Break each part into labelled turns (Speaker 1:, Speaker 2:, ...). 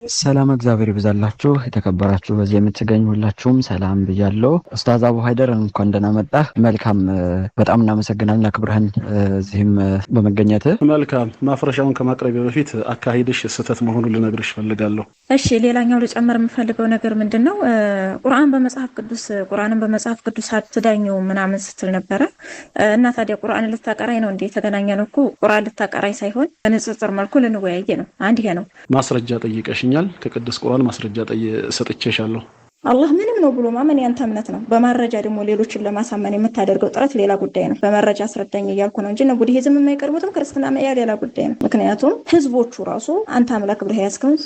Speaker 1: ሰላም እግዚአብሔር ይብዛላችሁ የተከበራችሁ በዚህ የምትገኙ ሁላችሁም ሰላም ብያለሁ። ኡስታዝ አቡ ሀይደር እንኳን ደህና መጣህ። መልካም በጣም እናመሰግናለን አክብረህን እዚህም በመገኘት።
Speaker 2: መልካም ማፍረሻውን ከማቅረብ በፊት አካሂድሽ ስህተት መሆኑን ልነግርሽ ፈልጋለሁ።
Speaker 3: እሺ ሌላኛው ልጨምር የምፈልገው ነገር ምንድነው ቁርአንን በመጽሐፍ ቅዱስ አትዳኙ ምናምን ስትል ነበረ እና ታዲያ ቁርአንን ልታቀራይ ነው እንዴ? የተገናኘነው እኮ ቁርአን ልታቀራይ ሳይሆን በንጽጽር መልኩ ልንወያይ ነው። አንድ ይሄ ነው።
Speaker 2: ማስረጃ ጠይቀሽኛል። ከቅዱስ ቁርአን ማስረጃ ሰጥቼሻለሁ።
Speaker 3: አላህ ምንም ነው ብሎ ማመን ያንተ እምነት ነው። በመረጃ ደግሞ ሌሎችን ለማሳመን የምታደርገው ጥረት ሌላ ጉዳይ ነው። በመረጃ አስረዳኝ እያልኩ ነው እንጂ ቡድሂዝም የማይቀርቡትም ክርስትና ያ ሌላ ጉዳይ ነው። ምክንያቱም ህዝቦቹ ራሱ አንተ አምላክ ብለህ ያስከውን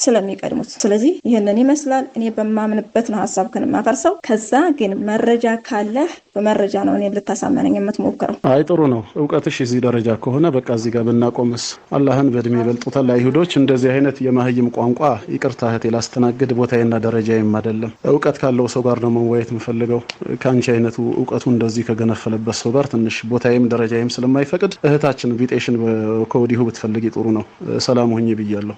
Speaker 3: ስለሚቀድሙት ስለዚህ ይህንን ይመስላል። እኔ በማምንበት ነው ሀሳብክን የማፈርሰው። ከዛ ግን መረጃ ካለህ በመረጃ ነው እኔ ልታሳመነኝ የምትሞክረው።
Speaker 2: አይ ጥሩ ነው። እውቀትሽ እዚህ ደረጃ ከሆነ በቃ እዚህ ጋር ብናቆምስ። አላህን በእድሜ ይበልጡታል አይሁዶች። እንደዚህ አይነት የማህይም ቋንቋ ይቅርታ እህቴ ላስተናግድ ቦታዬና ደረጃዬም አይደለም። እውቀት ካለው ሰው ጋር ነው መወያየት የምፈልገው። ከአንቺ አይነቱ እውቀቱ እንደዚህ ከገነፈለበት ሰው ጋር ትንሽ ቦታዬም ደረጃዬም ስለማይፈቅድ እህታችን ቢጤሽን ከወዲሁ ብትፈልጊ ጥሩ ነው። ሰላም ሁኚ ብያለሁ።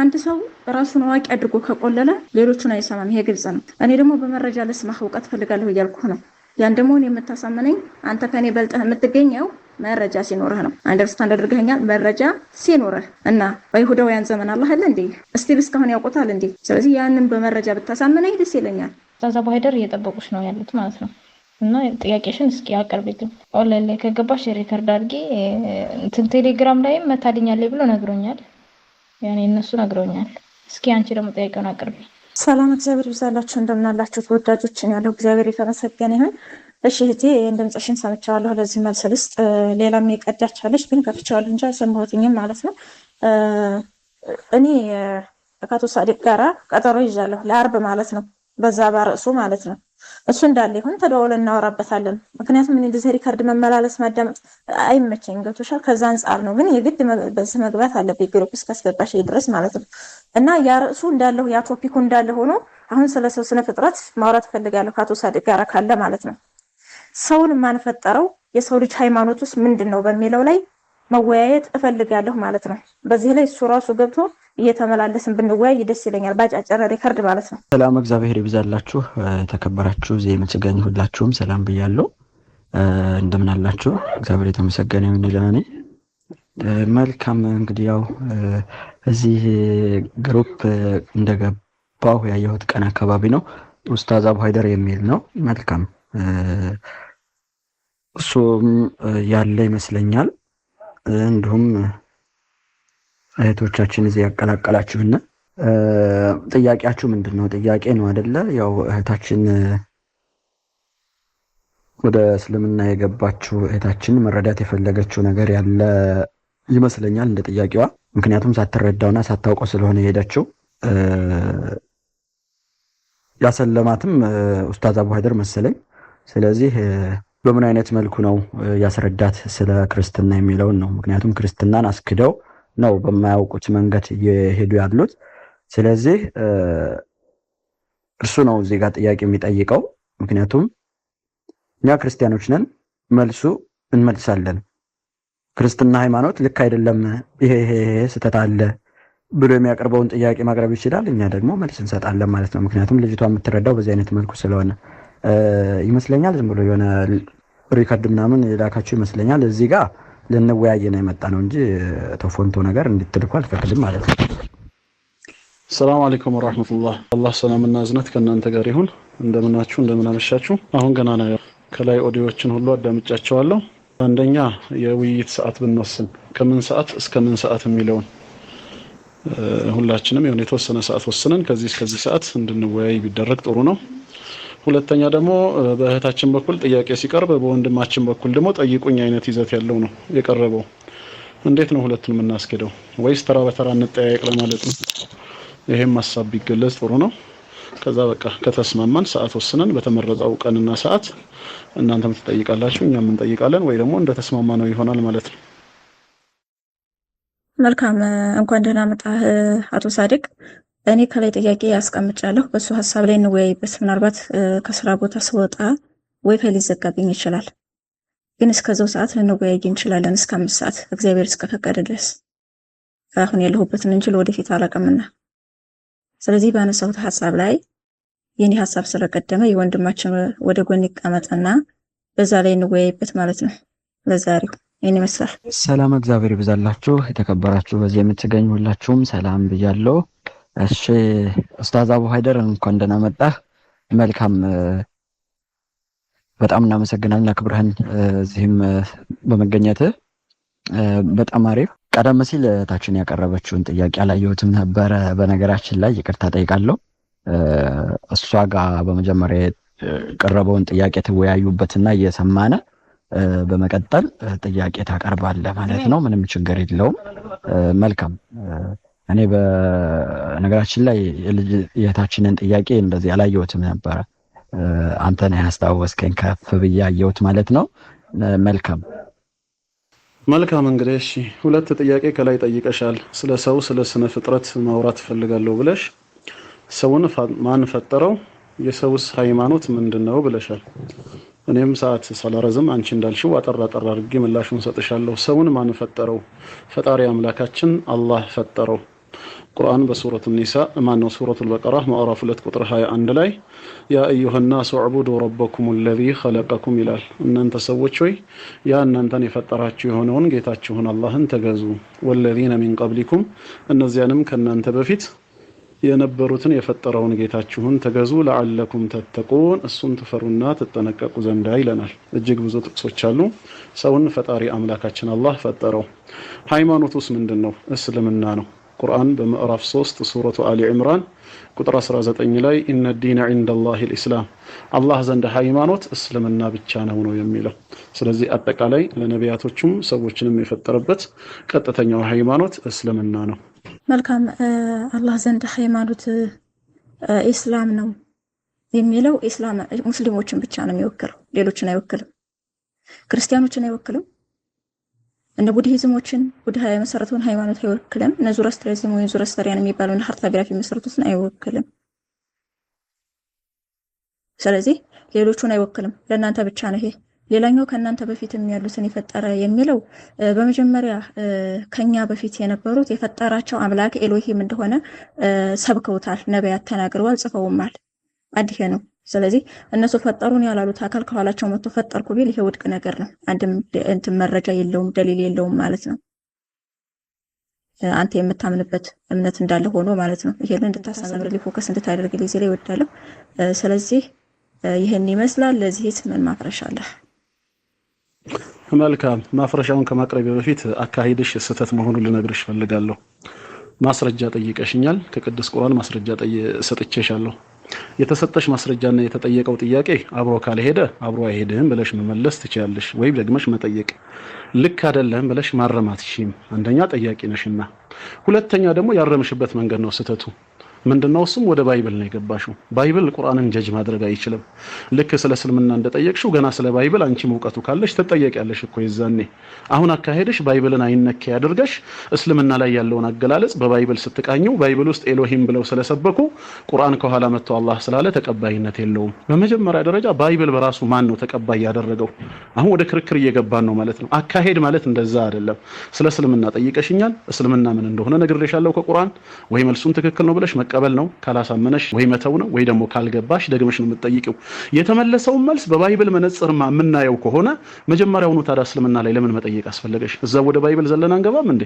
Speaker 3: አንድ ሰው ራሱን አዋቂ አድርጎ ከቆለለ ሌሎቹን አይሰማም። ይሄ ግልጽ ነው። እኔ ደግሞ በመረጃ ልስማህ እውቀት ፈልጋለሁ እያልኩህ ነው። ያን ደግሞ የምታሳመነኝ አንተ ከኔ በልጠህ የምትገኘው መረጃ ሲኖርህ ነው። አንደርስታንድ አድርገኛል። መረጃ ሲኖርህ እና በይሁዳውያን ዘመን አላህ አለ እንዴ? እስቲል እስካሁን ያውቁታል እንዴ? ስለዚህ ያንን በመረጃ ብታሳመነኝ ደስ ይለኛል።
Speaker 4: ኡስታዝ አቡ ሀይደር እየጠበቁሽ ነው ያሉት ማለት ነው። እና ጥያቄሽን እስኪ አቀርብልኝ። ኦንላይን ላይ ከገባሽ ሪከርድ አድርጌ ቴሌግራም ላይም መታልኛለች ብሎ ነግሮኛል። ያኔ እነሱ ነግሮኛል። እስኪ አንቺ ደግሞ ጥያቄውን አቅርቢ።
Speaker 3: ሰላም እግዚአብሔር ይብዛላችሁ። እንደምናላችሁ ተወዳጆችን ያለው እግዚአብሔር የተመሰገነ ይሁን። እሺ እህቴ እንደምጽሽን ሰምቻለሁ። ለዚህ መልስ ልስጥ። ሌላም የቀዳቻለች ግን ከፍቻለሁ እንጂ አልሰማሁትኝም ማለት ነው። እኔ ከአቶ ሳዲቅ ጋራ ቀጠሮ ይዣለሁ ለአርብ ማለት ነው። በዛ ባርሱ ማለት ነው። እሱ እንዳለ ይሁን ተደዋውለን እናወራበታለን። ምክንያቱም እኔ እንደዚህ ሪከርድ መመላለስ ማዳመጥ አይመቸኝ። ገብቶሻል? ከዛ አንጻር ነው። ግን የግድ በዚህ መግባት አለብኝ ግሩፕ እስካስገባሽ ድረስ ማለት ነው። እና ያ ርዕሱ እንዳለው ያ ቶፒኩ እንዳለ ሆኖ አሁን ስለ ሰው ስነ ፍጥረት ማውራት ፈልጋለሁ ከአቶ ሳዲቅ ጋራ ካለ ማለት ነው። ሰውን ማንፈጠረው የሰው ልጅ ሃይማኖት ውስጥ ምንድነው በሚለው ላይ መወያየት እፈልጋለሁ ማለት ነው። በዚህ ላይ እሱ ራሱ ገብቶ እየተመላለስን ብንወያይ ደስ ይለኛል። ባጫጨረ ሪከርድ ማለት ነው።
Speaker 1: ሰላም እግዚአብሔር ይብዛላችሁ ተከበራችሁ እዚህ የምትገኙ ሁላችሁም ሰላም ብያለሁ። እንደምን አላችሁ? እግዚአብሔር የተመሰገነ ይሁን ለኔ። መልካም እንግዲህ ያው እዚህ ግሩፕ እንደገባሁ ያየሁት ቀን አካባቢ ነው። ኡስታዝ አቡ ሀይደር የሚል ነው። መልካም እሱም ያለ ይመስለኛል። እንዲሁም እህቶቻችን እዚህ ያቀላቀላችሁና ጥያቄያችሁ ምንድነው? ጥያቄ ነው አይደለ? ያው እህታችን ወደ እስልምና የገባችው እህታችን መረዳት የፈለገችው ነገር ያለ ይመስለኛል እንደ ጥያቄዋ። ምክንያቱም ሳትረዳውና ሳታውቀው ስለሆነ የሄደችው ያሰለማትም ኡስታዝ አቡ ሀይደር መሰለኝ። ስለዚህ በምን አይነት መልኩ ነው ያስረዳት ስለ ክርስትና የሚለውን ነው። ምክንያቱም ክርስትናን አስክደው ነው በማያውቁት መንገድ እየሄዱ ያሉት። ስለዚህ እርሱ ነው እዚህ ጋር ጥያቄ የሚጠይቀው። ምክንያቱም እኛ ክርስቲያኖች ነን፣ መልሱ እንመልሳለን። ክርስትና ሃይማኖት ልክ አይደለም፣ ይሄ ስህተት አለ ብሎ የሚያቀርበውን ጥያቄ ማቅረብ ይችላል። እኛ ደግሞ መልስ እንሰጣለን ማለት ነው። ምክንያቱም ልጅቷ የምትረዳው በዚህ አይነት መልኩ ስለሆነ ይመስለኛል። ዝም ብሎ የሆነ ሪከርድ ምናምን የላካችሁ ይመስለኛል። እዚህ ጋር ልንወያይ ነው የመጣ ነው እንጂ ተፎንቶ ነገር እንድትልኩ አልፈቅድም ማለት ነው።
Speaker 2: ሰላም አለይኩም ወራህመቱላህ። አላህ ሰላምና እዝነት ከእናንተ ጋር ይሁን። እንደምናችሁ እንደምናመሻችሁ። አሁን ገና ነው ከላይ ኦዲዮዎችን ሁሉ አዳምጫቸዋለሁ። አንደኛ የውይይት ሰዓት ብንወስን ከምን ሰዓት እስከ ምን ሰዓት የሚለውን ሁላችንም የሆነ የተወሰነ ሰዓት ወስነን ከዚህ እስከዚህ ሰዓት እንድንወያይ ቢደረግ ጥሩ ነው። ሁለተኛ ደግሞ በእህታችን በኩል ጥያቄ ሲቀርብ በወንድማችን በኩል ደግሞ ጠይቁኝ አይነት ይዘት ያለው ነው የቀረበው። እንዴት ነው ሁለቱን የምናስኬደው? ወይስ ተራ በተራ እንጠያየቅ ለማለት ነው? ይሄም ሐሳብ ቢገለጽ ጥሩ ነው። ከዛ በቃ ከተስማማን ሰዓት ወስነን በተመረጠው ቀንና ሰዓት እናንተም ትጠይቃላችሁ እኛም እንጠይቃለን፣ ወይ ደግሞ እንደተስማማ ነው ይሆናል ማለት ነው።
Speaker 3: መልካም እንኳን ደህና መጣህ አቶ ሳዲቅ። እኔ ከላይ ጥያቄ ያስቀምጫለሁ፣ በሱ ሐሳብ ላይ እንወያይበት። ምናልባት ከስራ ቦታ ስወጣ ዋይፋይ ሊዘጋብኝ ይችላል፣ ግን እስከዛው ሰዓት ልንወያይ እንችላለን እስከ 5 ሰዓት እግዚአብሔር እስከፈቀደ ድረስ። አሁን ያለሁበትን እንጂ ወደፊት አላቀምና ስለዚህ ባነሳሁት ሐሳብ ላይ የኔ ሐሳብ ስለቀደመ የወንድማችን ወደ ጎን ይቀመጥና በዛ ላይ እንወያይበት ማለት ነው። ለዛሬው ይሄን ይመስላል።
Speaker 1: ሰላም እግዚአብሔር ይብዛላችሁ። የተከበራችሁ በዚህ የምትገኙ ሁላችሁም ሰላም ብያለሁ። እሺ ኡስታዝ አቡ ሀይደር እንኳን ደህና መጣህ። መልካም በጣም እናመሰግናለን አክብረህን እዚህም በመገኘትህ በጣም አሪፍ። ቀደም ሲል ታችን ያቀረበችውን ጥያቄ አላየሁትም ነበረ። በነገራችን ላይ ይቅርታ ጠይቃለሁ። እሷ ጋር በመጀመሪያ የቀረበውን ጥያቄ ትወያዩበትና እየሰማነ በመቀጠል ጥያቄ ታቀርባለህ ማለት ነው። ምንም ችግር የለውም። መልካም። እኔ በነገራችን ላይ የታችንን ጥያቄ እንደዚህ አላየሁትም ነበረ። አንተ ነህ ያስታወስከኝ ከፍ ብዬ አየሁት ማለት ነው።
Speaker 2: መልካም እንግዲህ እሺ፣ ሁለት ጥያቄ ከላይ ጠይቀሻል። ስለ ሰው ስለ ስነ ፍጥረት ማውራት ፈልጋለሁ ብለሽ ሰውን ማን ፈጠረው፣ የሰውስ ሃይማኖት ምንድነው ብለሻል። እኔም ሰዓት ሳላረዝም አንቺ እንዳልሽው አጠር አድርጌ ምላሹን ሰጥሻለሁ። ሰውን ማን ፈጠረው? ፈጣሪ አምላካችን አላህ ፈጠረው። ቁርአን በሱረቱ ኒሳ ማነው ሱረቱል በቀራ ምዕራፍ 2 ቁጥር 21 ላይ ያ አዩሃ الناس اعبدوا ربكم الذي خلقكم ይላል። እናንተ ሰዎች ሆይ ያ እናንተን የፈጠራችሁ የሆነውን ጌታችሁን አላህን ተገዙ። ወለዚነ ሚን ቀብሊኩም እነዚያንም ከናንተ በፊት የነበሩትን የፈጠረውን ጌታችሁን ተገዙ ለዓለኩም ተተቁን እሱን ትፈሩና ትጠነቀቁ ዘንዳ ይለናል። እጅግ ብዙ ጥቅሶች አሉ። ሰውን ፈጣሪ አምላካችን አላህ ፈጠረው። ሃይማኖቱስ ምንድነው? እስልምና ነው። ቁርአን በምዕራፍ 3 ሱረቱ አሊ ኢምራን ቁጥር 19 ላይ ኢነ ዲነ ዒንደላሂ አልኢስላም አላህ ዘንድ ሃይማኖት እስልምና ብቻ ነው የሚለው። ስለዚህ አጠቃላይ ለነቢያቶቹም ሰዎችንም የፈጠረበት ቀጥተኛው ሃይማኖት እስልምና ነው።
Speaker 3: መልካም። አላህ ዘንድ ሃይማኖት ኢስላም ነው የሚለው ኢስላም ሙስሊሞችን ብቻ ነው የሚወክለው፣ ሌሎችን አይወክልም። ክርስቲያኖችን አይወክልም። እነ ቡድሂዝሞችን ቡድሃ የመሰረቱን ሃይማኖት አይወክልም። እነ ዙረስትሪዝም ወይ ዙረስተሪያን የሚባለው እነ ሀርታቢራፍ የመሰረቱትን አይወክልም። ስለዚህ ሌሎቹን አይወክልም። ለእናንተ ብቻ ነው ይሄ። ሌላኛው ከእናንተ በፊት ያሉትን የፈጠረ የሚለው በመጀመሪያ ከኛ በፊት የነበሩት የፈጠራቸው አምላክ ኤሎሂም እንደሆነ ሰብከውታል፣ ነቢያት ተናግረዋል፣ ጽፈውማል። አዲህ ነው። ስለዚህ እነሱ ፈጠሩን ያላሉት አካል ከኋላቸው መጥቶ ፈጠርኩ ቢል ይሄ ውድቅ ነገር ነው። አንድም እንትን መረጃ የለውም፣ ደሊል የለውም ማለት ነው። አንተ የምታምንበት እምነት እንዳለ ሆኖ ማለት ነው። ይሄን እንድታሳምርልኝ ፎከስ እንድታደርግልኝ እዚህ ላይ እወዳለሁ። ስለዚህ ይሄን ይመስላል። ለዚህስ ምን ማፍረሻ አለ?
Speaker 2: መልካም። ማፍረሻውን ከማቅረብ በፊት አካሂድሽ ስህተት መሆኑን ልነግርሽ ፈልጋለሁ። ማስረጃ ጠይቀሽኛል። ከቅዱስ ቁርአን ማስረጃ ሰጥቼሻለሁ። የተሰጠሽ ማስረጃና የተጠየቀው ጥያቄ አብሮ ካልሄደ አብሮ አይሄድም ብለሽ መመለስ ትችያለሽ፣ ወይም ደግመሽ መጠየቅ። ልክ አይደለም ብለሽ ማረማት ሺም አንደኛ ጠያቂ ነሽና፣ ሁለተኛ ደግሞ ያረምሽበት መንገድ ነው ስህተቱ። ምንድነው? እሱም ወደ ባይብል ነው የገባሽው። ባይብል ቁርአንን ጀጅ ማድረግ አይችልም። ልክ ስለ እስልምና እንደጠየቅሽው ገና ስለ ባይብል አንቺ ሙቀቱ ካለሽ ትጠየቂያለሽ እኮ ይዛኔ። አሁን አካሄድሽ ባይብልን አይነካ ያድርገሽ እስልምና ላይ ያለውን አገላለጽ በባይብል ስትቃኘው ባይብል ውስጥ ኤሎሂም ብለው ስለሰበኩ ቁርአን ከኋላ መጥቶ አላህ ስላለ ተቀባይነት የለውም። በመጀመሪያ ደረጃ ባይብል በራሱ ማን ነው ተቀባይ ያደረገው? አሁን ወደ ክርክር እየገባን ነው ማለት ነው። አካሄድ ማለት እንደዛ አይደለም። ስለ እስልምና ጠይቀሽኛል። እስልምና ምን እንደሆነ ነግሬሻለሁ ከቁርአን። ወይ መልሱን ትክክል ነው ብለሽ መቀበል ነው፣ ካላሳመነሽ ወይ መተው ነው፣ ወይ ደግሞ ካልገባሽ ደግመሽ ነው የምትጠይቂው። የተመለሰውን መልስ በባይብል መነጽርማ የምናየው ከሆነ መጀመሪያውኑ ታዲያ እስልምና ላይ ለምን መጠየቅ አስፈለገሽ? እዛ ወደ ባይብል ዘለን አንገባም እንዴ?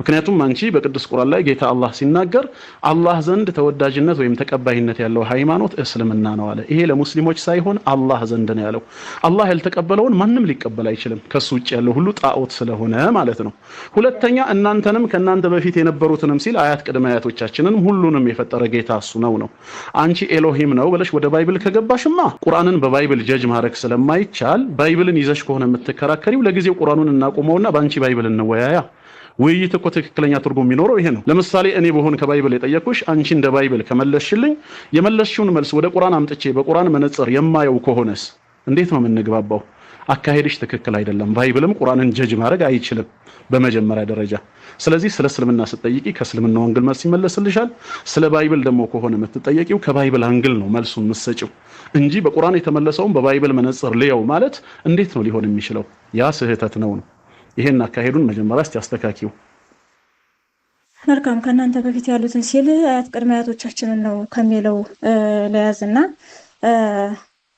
Speaker 2: ምክንያቱም አንቺ በቅዱስ ቁርአን ላይ ጌታ አላህ ሲናገር አላህ ዘንድ ተወዳጅነት ወይም ተቀባይነት ያለው ሃይማኖት እስልምና ነው አለ። ይሄ ለሙስሊሞች ሳይሆን አላህ ዘንድ ነው ያለው። አላህ ያልተቀበለውን ማንም ሊቀበል አይችልም፣ ከሱ ውጭ ያለው ሁሉ ጣዖት ስለሆነ ማለት ነው። ሁለተኛ እናንተንም ከናንተ በፊት የነበሩትንም ሲል አያት ቅድመ አያቶቻችንን ሁሉንም የፈጠረ ጌታ እሱ ነው። አንቺ ኤሎሂም ነው ብለሽ ወደ ባይብል ከገባሽማ ቁርአንን በባይብል ጀጅ ማድረግ ስለማይቻል ባይብልን ይዘሽ ከሆነ የምትከራከሪው ለጊዜው ቁርአኑን እናቆመውና በአንቺ ባይብል እንወያያ። ውይይት እኮ ትክክለኛ ትርጉም የሚኖረው ይሄ ነው። ለምሳሌ እኔ በሆን ከባይብል የጠየቅኩሽ አንቺ እንደ ባይብል ከመለስሽልኝ የመለስሽውን መልስ ወደ ቁርአን አምጥቼ በቁርአን መነጽር የማየው ከሆነስ እንዴት ነው የምንግባባው? አካሄድሽ ትክክል አይደለም። ባይብልም ቁርአንን ጀጅ ማድረግ አይችልም በመጀመሪያ ደረጃ። ስለዚህ ስለ እስልምና ስትጠይቂ ከእስልምናው አንግል መልስ ይመለስልሻል። ስለ ባይብል ደግሞ ከሆነ የምትጠየቂው ከባይብል አንግል ነው መልሱን የምትሰጪው እንጂ በቁርአን የተመለሰውን በባይብል መነጽር ልየው ማለት እንዴት ነው ሊሆን የሚችለው? ያ ስህተት ነው። ይሄን አካሄዱን መጀመሪያ እስቲ አስተካክዩ።
Speaker 3: መልካም ከእናንተ በፊት ያሉትን ሲል አያት ቅድመ አያቶቻችንን ነው ከሚለው ለያዝና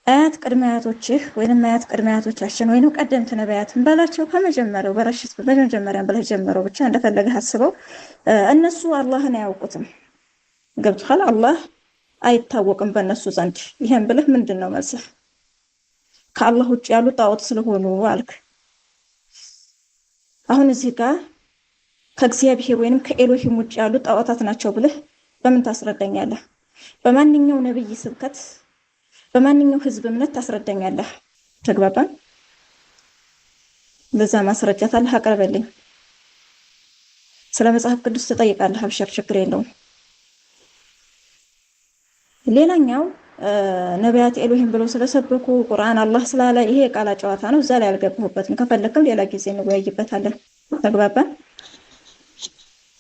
Speaker 3: አያት ቅድመ አያቶችህ ወይንም አያት ቅድመ አያቶቻችን ወይንም ቀደምት ነቢያትን በላቸው ከመጀመሪያው በረሽት በመጀመሪያ ብለህ ጀምረው ብቻ እንደፈለገህ አስበው። እነሱ አላህን አያውቁትም። ገብቶሃል? አላህ አይታወቅም በእነሱ ዘንድ። ይሄን ብለህ ምንድን ነው መልስህ? ከአላህ ውጭ ያሉ ጣዖት ስለሆኑ አልክ። አሁን እዚህ ጋር ከእግዚአብሔር ወይንም ከኤሎሂም ውጭ ያሉ ጣዖታት ናቸው ብለህ በምን ታስረዳኛለህ? በማንኛው ነብይ ስብከት በማንኛው ህዝብ እምነት ታስረዳኛለህ? ተግባባን? ለዛ ማስረጃ ታለህ አቅርበልኝ። ስለ መጽሐፍ ቅዱስ ትጠይቃለህ፣ አብሽር፣ ችግር የለውም። ሌላኛው ነቢያት ኤሎሂም ብለው ስለሰበኩ ቁርአን አላህ ስላለ ይሄ የቃላ ጨዋታ ነው። እዛ ላይ አልገባሁበትም። ከፈለክም ሌላ ጊዜ እንወያይበታለን። ተግባባን?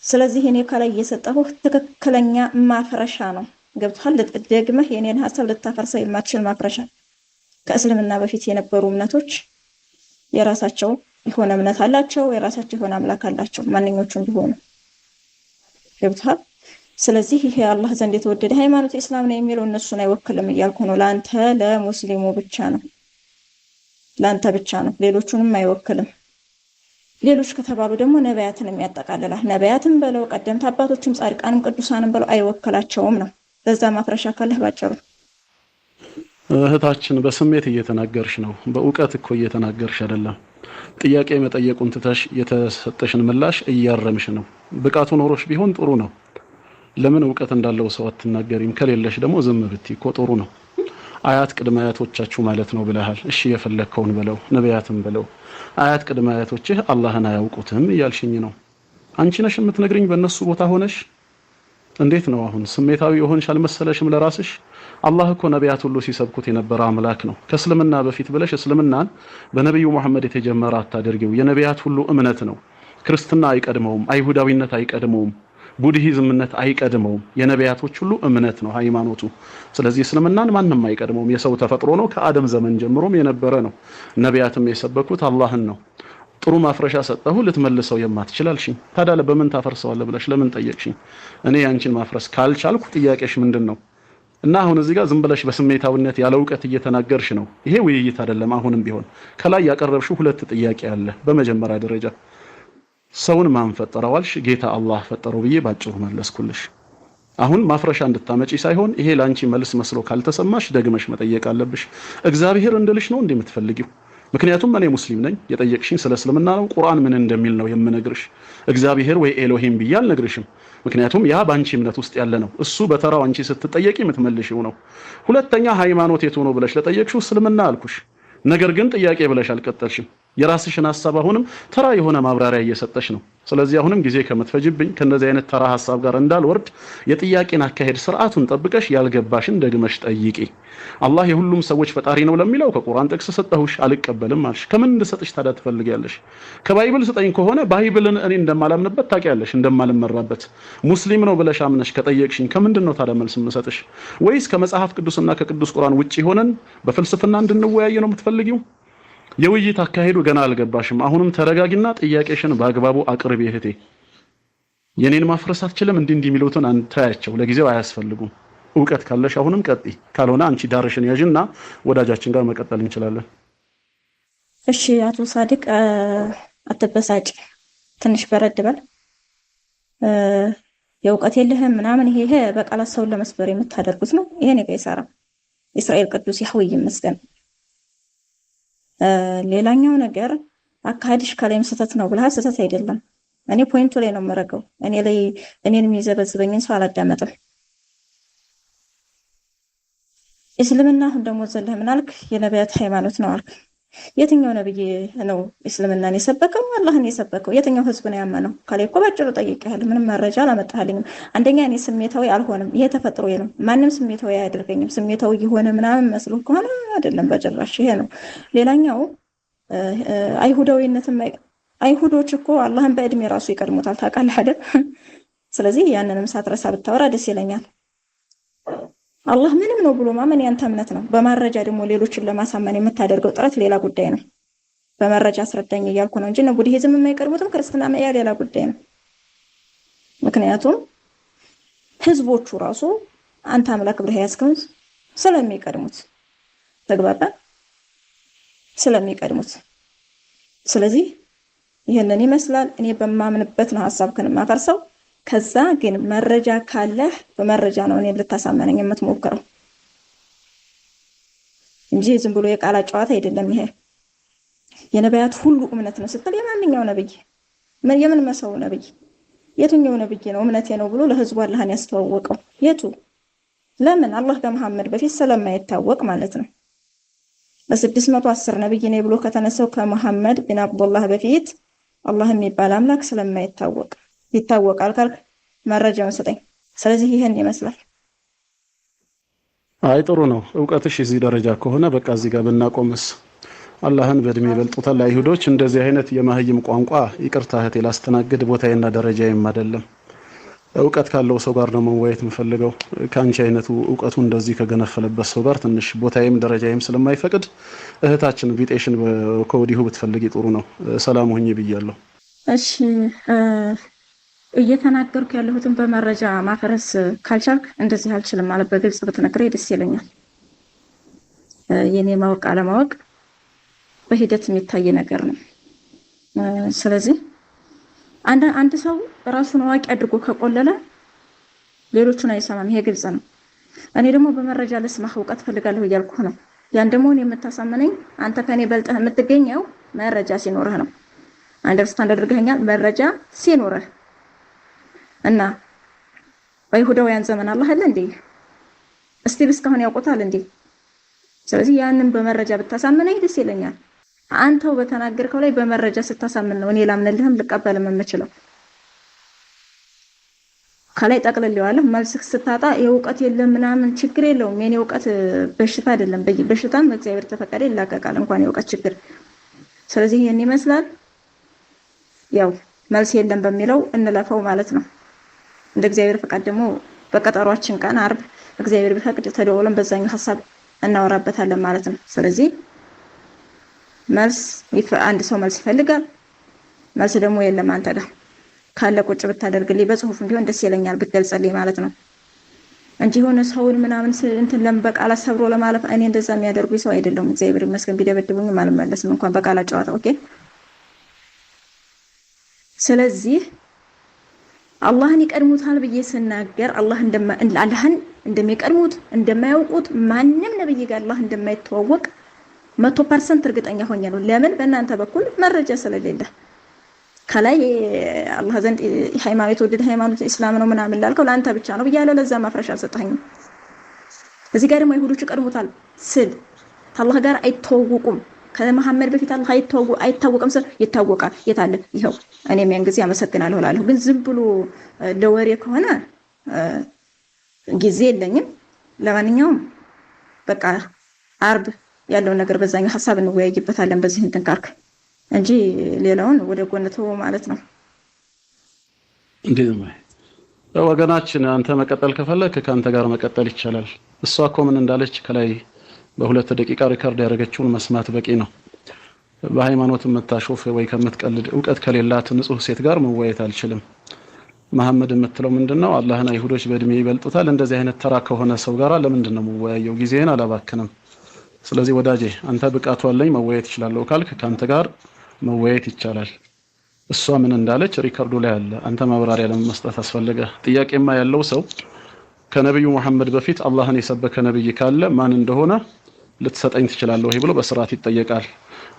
Speaker 3: ስለዚህ እኔ ከላይ እየሰጠሁ ትክክለኛ ማፍረሻ ነው። ገብቶሃል? ደግመህ የኔን ሐሳብ ልታፈርሰው የማትችል ማፍረሻ። ከእስልምና በፊት የነበሩ እምነቶች የራሳቸው የሆነ እምነት አላቸው፣ የራሳቸው የሆነ አምላክ አላቸው፣ ማንኞቹም ቢሆኑ። ገብቶሃል? ስለዚህ ይሄ አላህ ዘንድ የተወደደ ሃይማኖት እስላም ነው የሚለው እነሱን አይወክልም እያልኩ ነው። ለአንተ ለሙስሊሙ ብቻ ነው፣ ለአንተ ብቻ ነው፣ ሌሎቹንም አይወክልም። ሌሎች ከተባሉ ደግሞ ነቢያትንም ያጠቃልላል። ነቢያትም በለው ቀደምት አባቶችም ጻድቃንም ቅዱሳንም በለው አይወክላቸውም ነው። ለዛ ማፍረሻ ካለህ ባጭሩ።
Speaker 2: እህታችን በስሜት እየተናገርሽ ነው፣ በእውቀት እኮ እየተናገርሽ አይደለም። ጥያቄ መጠየቁን ትተሽ የተሰጠሽን ምላሽ እያረምሽ ነው። ብቃቱ ኖሮሽ ቢሆን ጥሩ ነው። ለምን እውቀት እንዳለው ሰው አትናገሪም? ከሌለሽ ደግሞ ዝም ብትይ እኮ ጥሩ ነው። አያት ቅድመ አያቶቻችሁ ማለት ነው ብለሃል። እሺ የፈለከውን በለው፣ ነቢያትም በለው። አያት ቅድመ አያቶችህ አላህን አያውቁትም እያልሽኝ ነው። አንቺ ነሽ የምትነግሪኝ በእነሱ ቦታ ሆነሽ? እንዴት ነው አሁን ስሜታዊ የሆንሽ አልመሰለሽም ለራስሽ? አላህ እኮ ነቢያት ሁሉ ሲሰብኩት የነበረ አምላክ ነው። ከእስልምና በፊት ብለሽ እስልምናን በነቢዩ መሐመድ የተጀመረ አታደርጊው። የነቢያት ሁሉ እምነት ነው። ክርስትና አይቀድመውም፣ አይሁዳዊነት አይቀድመውም፣ ቡድሂዝምነት አይቀድመውም። የነቢያቶች ሁሉ እምነት ነው ሃይማኖቱ። ስለዚህ እስልምናን ማንም አይቀድመውም። የሰው ተፈጥሮ ነው። ከአደም ዘመን ጀምሮም የነበረ ነው። ነቢያትም የሰበኩት አላህን ነው። ጥሩ ማፍረሻ ሰጠሁ፣ ልትመልሰው የማትችል አልሽኝ። ታዲያ በምን ታፈርሰዋለህ ብለሽ ለምን ጠየቅሽኝ? እኔ ያንቺን ማፍረስ ካልቻልኩ ጥያቄሽ ምንድን ነው? እና አሁን እዚህ ጋር ዝም ብለሽ በስሜታዊነት ያለ እውቀት እየተናገርሽ ነው። ይሄ ውይይት አይደለም። አሁንም ቢሆን ከላይ ያቀረብሽው ሁለት ጥያቄ አለ። በመጀመሪያ ደረጃ ሰውን ማን ፈጠረው አልሽ? ጌታ አላህ ፈጠረው ብዬ ባጭሩ መለስኩልሽ። አሁን ማፍረሻ እንድታመጪ ሳይሆን ይሄ ላንቺ መልስ መስሎ ካልተሰማሽ ደግመሽ መጠየቅ አለብሽ። እግዚአብሔር እንድልሽ ነው እንደምትፈልጊው? ምክንያቱም እኔ ሙስሊም ነኝ። የጠየቅሽኝ ስለ እስልምና ነው። ቁርአን ምን እንደሚል ነው የምነግርሽ። እግዚአብሔር ወይ ኤሎሂም ብዬ አልነግርሽም። ምክንያቱም ያ ባንቺ እምነት ውስጥ ያለ ነው። እሱ በተራው አንቺ ስትጠየቂ የምትመልሺው ነው። ሁለተኛ ሃይማኖት የቱ ነው ብለሽ ለጠየቅሽው እስልምና አልኩሽ። ነገር ግን ጥያቄ ብለሽ አልቀጠልሽም። የራስሽን ሐሳብ አሁንም ተራ የሆነ ማብራሪያ እየሰጠሽ ነው። ስለዚህ አሁንም ጊዜ ከመትፈጅብኝ ከነዚህ አይነት ተራ ሐሳብ ጋር እንዳልወርድ የጥያቄን አካሄድ ስርዓቱን ጠብቀሽ ያልገባሽን ደግመሽ ጠይቂ። አላህ የሁሉም ሰዎች ፈጣሪ ነው ለሚለው ከቁርአን ጥቅስ ሰጠሁሽ፣ አልቀበልም አልሽ። ከምን እንድሰጥሽ ታዲያ ትፈልጊያለሽ? ከባይብል ስጠኝ ከሆነ ባይብልን እኔ እንደማላምንበት ታውቂያለሽ፣ እንደማልመራበት። ሙስሊም ነው ብለሽ አምነሽ ከጠየቅሽኝ ከምንድን ነው ታዲያ መልስ የምሰጥሽ? ወይስ ከመጽሐፍ ቅዱስና ከቅዱስ ቁርአን ውጪ ሆነን በፍልስፍና እንድንወያይ ነው የምትፈልጊው? የውይይት አካሄዱ ገና አልገባሽም። አሁንም ተረጋጊና ጥያቄሽን በአግባቡ አቅርቢ እህቴ። የኔን ማፍረስ አትችልም እንዲህ የሚሉትን አንታያቸው፣ ለጊዜው አያስፈልጉም። እውቀት ካለሽ አሁንም ቀጥይ፣ ካልሆነ አንቺ ዳርሽን ያዥና ወዳጃችን ጋር መቀጠል እንችላለን።
Speaker 3: እሺ አቶ ሳዲቅ አትበሳጭ፣ ትንሽ በረድ በል። የእውቀት የለህም ምናምን ይሄ በቃላት ሰውን ለመስበር የምታደርጉት ነው። ይሄን ይቀይሳራ እስራኤል ቅዱስ ያህዌ ይመስገን። ሌላኛው ነገር አካሄድሽ ከላይም ስህተት ነው ብለሃል። ስህተት አይደለም። እኔ ፖይንቱ ላይ ነው የምረገው። እኔን የሚዘበዝበኝን ሰው አላዳመጥም። እስልምና አሁን ደግሞ ዘለህ ምን አልክ? የነቢያት ሃይማኖት ነው አልክ። የትኛው ነብይ ነው እስልምናን የሰበከው? አላህን የሰበከው? የትኛው ህዝብ ነው ያመነው? ካለይ እኮ ባጭሩ ጠይቄሃለሁ። ምንም መረጃ አላመጣህልኝም። አንደኛ እኔ ስሜታዊ አልሆንም። ይሄ ተፈጥሮዬ ነው። ማንም ስሜታዊ አያደርገኝም። ስሜታዊ የሆነ ምናምን መስሎ ከሆነ አይደለም በጭራሽ። ይሄ ነው። ሌላኛው አይሁዳዊነትም አይሁዶች እኮ አላህን በእድሜ ራሱ ይቀድሙታል ታውቃለህ አይደል? ስለዚህ ያንንም ሳትረሳ ብታወራ ደስ ይለኛል። አላህ ምንም ነው ብሎ ማመን ያንተ እምነት ነው። በመረጃ ደግሞ ሌሎችን ለማሳመን የምታደርገው ጥረት ሌላ ጉዳይ ነው። በመረጃ አስረዳኝ እያልኩ ነው እንጂ ነው ቡድሂዝም የማይቀርቡትም ክርስትና ያ ሌላ ጉዳይ ነው። ምክንያቱም ህዝቦቹ ራሱ አንተ አምላክ ብለህ ያስከውት ስለሚቀድሙት ተግባባን ስለሚቀድሙት ስለዚህ ይሄንን ይመስላል እኔ በማምንበት ነው ሐሳብከን ማፈርሰው ከዛ ግን መረጃ ካለ በመረጃ ነው እኔ ልታሳመነኝ የምትሞክረው እንጂ ዝም ብሎ የቃላ ጨዋታ አይደለም ይሄ የነቢያት ሁሉ እምነት ነው ስትል የማንኛው ነብይ የምን መሰው ነብይ የትኛው ነብይ ነው እምነቴ ነው ብሎ ለህዝቡ አላህን ያስተዋወቀው የቱ ለምን አላህ ከመሐመድ በፊት ስለማይታወቅ ማለት ነው በ610 ነብይ ነኝ ብሎ ከተነሳው ከመሐመድ bin አብዱላህ በፊት አላህ የሚባል አምላክ ስለማይታወቅ ይታወቃል ካልክ መረጃውን ስጠኝ ስለዚህ ይሄን ይመስላል
Speaker 2: አይ ጥሩ ነው ዕውቀትሽ እዚህ ደረጃ ከሆነ በቃ እዚህ ጋር ብናቆምስ አላህን በእድሜ ይበልጡታል አይሁዶች እንደዚህ አይነት የማህይም ቋንቋ ይቅርታ እህቴ ላስተናግድ ቦታዬና ደረጃዬም አይደለም ዕውቀት ካለው ሰው ጋር ነው መወያየት የምፈልገው ካንቺ አይነቱ ዕውቀቱ እንደዚህ ከገነፈለበት ሰው ጋር ትንሽ ቦታዬም ደረጃዬም ስለማይፈቅድ እህታችን ቢጤሽን ከወዲሁ ብትፈልጊ ጥሩ ነው ሰላም ሆኜ ብያለሁ
Speaker 3: እሺ እየተናገርኩ ያለሁትን በመረጃ ማፈረስ ካልቻልክ እንደዚህ አልችልም ማለት በግልጽ ብትነግረኝ ደስ ይለኛል የኔ ማወቅ አለማወቅ በሂደት የሚታይ ነገር ነው ስለዚህ አንድ ሰው ራሱን አዋቂ አድርጎ ከቆለለ ሌሎቹን አይሰማም ይሄ ግልጽ ነው እኔ ደግሞ በመረጃ ለስማህ ዕውቀት ፈልጋለሁ እያልኩ ነው ያን ደግሞ እኔ የምታሳመነኝ አንተ ከኔ በልጠህ የምትገኘው መረጃ ሲኖርህ ነው አንደርስታንድ አድርገኸኛል መረጃ ሲኖርህ እና በይሁዳውያን ዘመን አላህ አለ እንዴ እስቲ እስካሁን ያውቁታል እንዴ ስለዚህ ያንን በመረጃ ብታሳመነኝ ደስ ይለኛል አንተው በተናገርከው ላይ በመረጃ ስታሳምን ነው እኔ ላምንልህም ልቀበልም የምችለው ከላይ ጠቅልልዋለሁ መልስ ስታጣ የዕውቀት የለም ምናምን ችግር የለውም የኔ ዕውቀት በሽታ አይደለም በሽታም እግዚአብሔር ተፈቀደ ይላቀቃል እንኳን የዕውቀት ችግር ስለዚህ ይሄን ይመስላል ያው መልስ የለም በሚለው እንለፈው ማለት ነው እንደ እግዚአብሔር ፈቃድ ደግሞ በቀጠሯችን ቀን አርብ እግዚአብሔር ቢፈቅድ ተደውለን በዛኛው ሐሳብ እናወራበታለን ማለት ነው ስለዚህ መልስ አንድ ሰው መልስ ይፈልጋል መልስ ደግሞ የለም አንተ ጋር ካለ ቁጭ ብታደርግልኝ በጽሁፍም ቢሆን ደስ ይለኛል ብትገልጽልኝ ማለት ነው እንጂ ሆነ ሰውን ምናምን እንትን ለምበቃላ ሰብሮ ለማለፍ እኔ እንደዛ የሚያደርጉኝ ሰው አይደለም እግዚአብሔር ይመስገን ቢደበድቡኝ አልመለስም እንኳን በቃላ ጨዋታ ኦኬ ስለዚህ አላህን ይቀድሙታል ብዬ ስናገር አላህን እንደሚቀድሙት እንደማያውቁት ማንንም ነብይ ጋር አላህ እንደማይተዋወቅ 100% እርግጠኛ ሆኜ ነው ለምን በእናንተ በኩል መረጃ ስለሌለ ከላይ አላህ ዘንድ ሃይማኖት ወደ ሃይማኖት እስላም ነው ምናምን ላልከው ለአንተ ብቻ ነው ብያለሁ ለዛ ማፍረሻ አልሰጠኸኝም እዚህ ጋር ደግሞ አይሁዶች ይቀድሙታል ስል አላህ ጋር አይተዋወቁም ከመሐመድ በፊት አላህ አይታወቅም ስል ይታወቃል የታለ ይሄው እኔም ያን ጊዜ አመሰግናለሁ እላለሁ ግን ዝም ብሎ ለወሬ ከሆነ ጊዜ የለኝም ለማንኛውም በቃ አርብ ያለው ነገር በዛኛው ሐሳብ እንወያይበታለን በዚህ እንትን ካልክ እንጂ ሌላውን ወደ ጎንቶ ማለት ነው
Speaker 2: እንዴ ወገናችን አንተ መቀጠል ከፈለክ ካንተ ጋር መቀጠል ይቻላል እሷ እኮ ምን እንዳለች ከላይ በሁለት ደቂቃ ሪከርድ ያደረገችውን መስማት በቂ ነው በሃይማኖት መታሾፍ ወይ ከምትቀልድ ዕውቀት ከሌላት ንጹህ ሴት ጋር መወያየት አልችልም መሐመድ የምትለው ምንድነው አላህና አይሁዶች በእድሜ ይበልጡታል እንደዚህ አይነት ተራ ከሆነ ሰው ጋር ለምንድነው መወያየው ጊዜን አላባክንም ስለዚህ ወዳጄ አንተ ብቃቱ አለኝ መወያየት ይችላልው ካልክ ካንተ ጋር መወያየት ይቻላል እሷ ምን እንዳለች ሪከርዱ ላይ አለ አንተ ማብራሪያ ለመስጠት አስፈልገ ጥያቄማ ያለው ሰው ከነብዩ መሐመድ በፊት አላህን የሰበከ ነብይ ካለ ማን እንደሆነ ልትሰጠኝ ትችላለህ ወይ ብሎ በስርዓት ይጠየቃል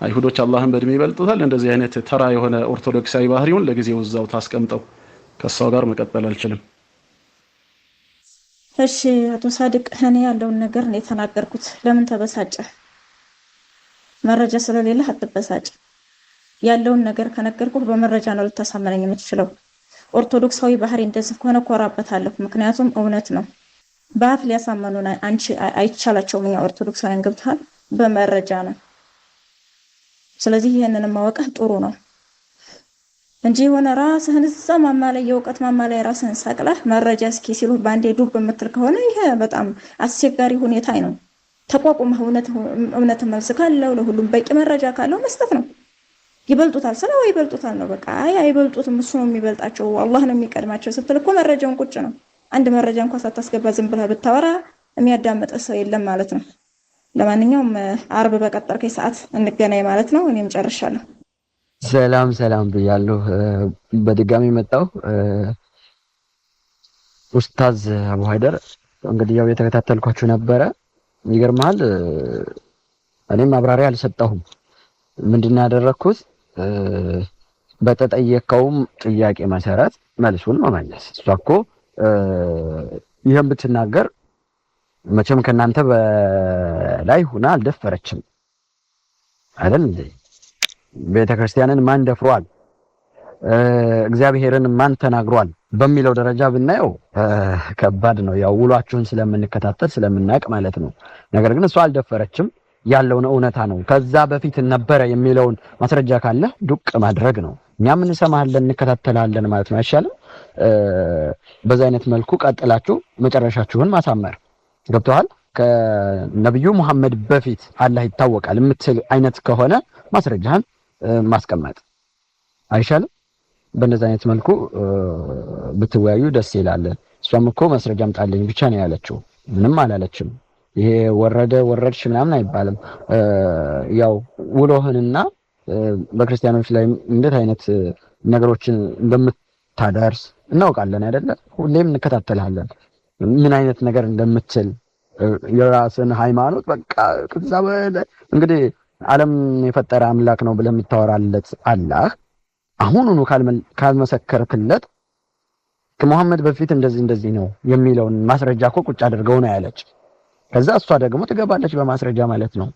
Speaker 2: አይሁዶች አላህን በእድሜ ይበልጡታል እንደዚህ አይነት ተራ የሆነ ኦርቶዶክሳዊ ባህሪውን ለጊዜው እዛው ታስቀምጠው ከሷ ጋር መቀጠል አልችልም
Speaker 3: እሺ አቶ ሳድቅ እኔ ያለውን ነገር ነው የተናገርኩት ለምን ተበሳጨ መረጃ ስለሌለ አትበሳጭ ያለውን ነገር ከነገርኩህ በመረጃ ነው ልታሳመነኝ የምትችለው ኦርቶዶክሳዊ ባህሪ እንደዚህ ከሆነ ኮራበታለሁ ምክንያቱም እውነት ነው በአፍ ሊያሳመኑና አንቺ አይቻላቸውም ያ ኦርቶዶክሳውያን ገብተሃል በመረጃ ነው ስለዚህ ይሄንን ማወቅህ ጥሩ ነው እንጂ ሆነ ራስህን እዛ ማማለይ የዕውቀት ማማለይ ራስህን ሰቅለህ መረጃ እስኪ ሲሉ ባንዴ ዱብ የምትል ከሆነ ይሄ በጣም አስቸጋሪ ሁኔታ ነው ተቋቁመህ እውነት መልስ ካለው ለሁሉም በቂ መረጃ ካለው መስጠት ነው ይበልጡታል ስለው ይበልጡታል ነው በቃ። አይ አይበልጡትም እሱ ነው የሚበልጣቸው አላህ ነው የሚቀድማቸው ስትል እኮ መረጃውን ቁጭ ነው። አንድ መረጃ እንኳን ሳታስገባ ዝም ብለህ ብታወራ የሚያዳምጥ ሰው የለም ማለት ነው። ለማንኛውም አርብ በቀጠርከኝ ሰዓት እንገናኝ ማለት ነው። እኔም ጨርሻለሁ።
Speaker 1: ሰላም ብያለሁ። በድጋሚ መጣሁ። ኡስታዝ አቡ ሀይደር እንግዲህ ያው የተከታተልኳችሁ ነበረ። ይገርማል። እኔም ማብራሪያ አልሰጠሁም። ምንድነው ያደረኩት? በተጠየቀውም ጥያቄ መሰረት መልሱን መመለስ። እሷ እኮ ይሄን ብትናገር መቼም ከናንተ በላይ ሆና አልደፈረችም አይደል እንዴ? ቤተክርስቲያንን ማን ደፍሯል? እግዚአብሔርን ማን ተናግሯል? በሚለው ደረጃ ብናየው ከባድ ነው። ያው ውሏችሁን ስለምንከታተል ስለምናውቅ ማለት ነው። ነገር ግን እሷ አልደፈረችም፣ ያለውን እውነታ ነው። ከዛ በፊት ነበረ የሚለውን ማስረጃ ካለ ዱቅ ማድረግ ነው። እኛም እንሰማለን እንከታተላለን ማለት ነው። አይሻልም? በዛ አይነት መልኩ ቀጥላችሁ መጨረሻችሁን ማሳመር ገብተዋል። ከነብዩ መሐመድ በፊት አላህ ይታወቃል የምትል አይነት ከሆነ ማስረጃህን ማስቀመጥ አይሻልም? በእንደዛ አይነት መልኩ ብትወያዩ ደስ ይላል። እሷም እኮ ማስረጃ አምጣልኝ ብቻ ነው ያለችው፣ ምንም አላለችም። ይሄ ወረድሽ ምናምን አይባልም። ያው ውሎህንና በክርስቲያኖች ላይ እንዴት አይነት ነገሮችን እንደምታደርስ እናውቃለን አይደለ? ሁሌም እንከታተላለን ምን አይነት ነገር እንደምትል የራስን ሃይማኖት በቃ ከዛ እንግዲህ ዓለም የፈጠረ አምላክ ነው ብለህ የምታወራለት አላህ አሁኑኑ ካልመሰከርክለት ከመሐመድ በፊት እንደዚህ ነው የሚለውን ማስረጃ እኮ ቁጭ አድርገው ነው ያለች። ከዛ እሷ ደግሞ ትገባለች በማስረጃ ማለት ነው።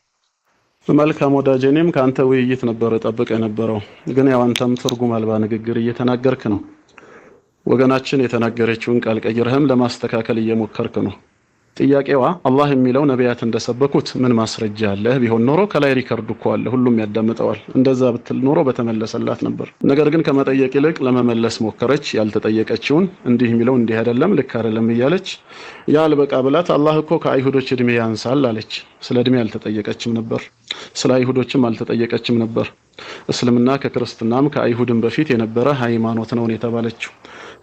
Speaker 2: መልካም ወዳጄ፣ እኔም ከአንተ ውይይት ነበር ጠብቀ የነበረው፣ ግን ያው አንተም ትርጉም አልባ ንግግር እየተናገርክ ነው። ወገናችን የተናገረችውን ቃል ቀይረህም ለማስተካከል እየሞከርክ ነው። ጥያቄዋ አላህ የሚለው ነቢያት እንደሰበኩት ምን ማስረጃ አለህ ቢሆን ኖሮ ከላይ ሪከርዱ እኮ አለ፣ ሁሉም ያዳምጠዋል። እንደዛ ብትል ኖሮ በተመለሰላት ነበር። ነገር ግን ከመጠየቅ ይልቅ ለመመለስ ሞከረች። ያልተጠየቀችውን እንዲህ የሚለው እንዲህ አይደለም ልክ አይደለም እያለች ያልበቃ ብላት አላህ እኮ ከአይሁዶች እድሜ ያንሳል አለች። ስለ እድሜ አልተጠየቀችም ነበር፣ ስለ አይሁዶችም አልተጠየቀችም ነበር። እስልምና ከክርስትናም ከአይሁድም በፊት የነበረ ሃይማኖት ነው የተባለችው።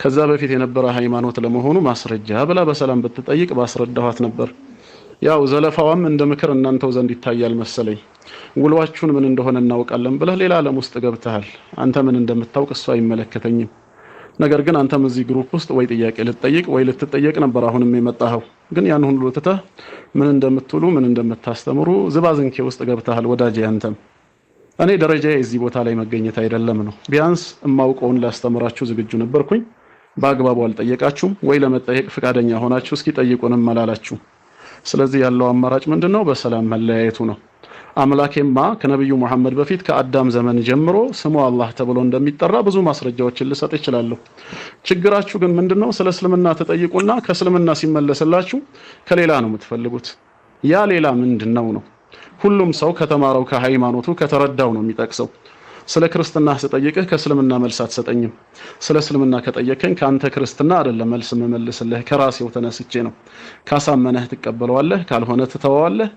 Speaker 2: ከዛ በፊት የነበረ ሃይማኖት ለመሆኑ ማስረጃ ብላ በሰላም ብትጠይቅ ባስረዳኋት ነበር። ያው ዘለፋዋም እንደ ምክር እናንተው ዘንድ ይታያል መሰለኝ። ውሏችሁን ምን እንደሆነ እናውቃለን ብለህ ሌላ ዓለም ውስጥ ገብተሃል። አንተ ምን እንደምታውቅ እሱ አይመለከተኝም። ነገር ግን አንተም እዚህ ግሩፕ ውስጥ ወይ ጥያቄ ልትጠይቅ ወይ ልትጠየቅ ነበር አሁንም የመጣኸው። ግን ያን ሁሉ ትተህ ምን እንደምትውሉ ምን እንደምታስተምሩ ዝባዝንኬ ውስጥ ገብተሃል ወዳጄ። አንተም እኔ ደረጃዬ እዚህ ቦታ ላይ መገኘት አይደለም ነው። ቢያንስ እማውቀውን ላስተምራችሁ ዝግጁ ነበርኩኝ። በአግባቡ አልጠየቃችሁም ወይ ለመጠየቅ ፍቃደኛ ሆናችሁ እስኪ ጠይቁንም አላላችሁ። ስለዚህ ያለው አማራጭ ምንድነው? በሰላም መለያየቱ ነው። አምላኬማ ከነብዩ መሐመድ በፊት ከአዳም ዘመን ጀምሮ ስሙ አላህ ተብሎ እንደሚጠራ ብዙ ማስረጃዎችን ልሰጥ እችላለሁ። ችግራችሁ ግን ምንድነው? ስለ እስልምና ተጠይቁና ከእስልምና ሲመለስላችሁ ከሌላ ነው የምትፈልጉት። ያ ሌላ ምንድነው ነው? ሁሉም ሰው ከተማረው ከሃይማኖቱ ከተረዳው ነው የሚጠቅሰው። ስለ ክርስትና ስጠይቅህ ከእስልምና መልስ አትሰጠኝም። ስለ እስልምና ከጠየቀኝ ካንተ ክርስትና አይደለም መልስ መመልስልህ ከራሴው ተነስቼ ነው። ካሳመነህ ትቀበለዋለህ፣ ካልሆነ ትተዋለህ።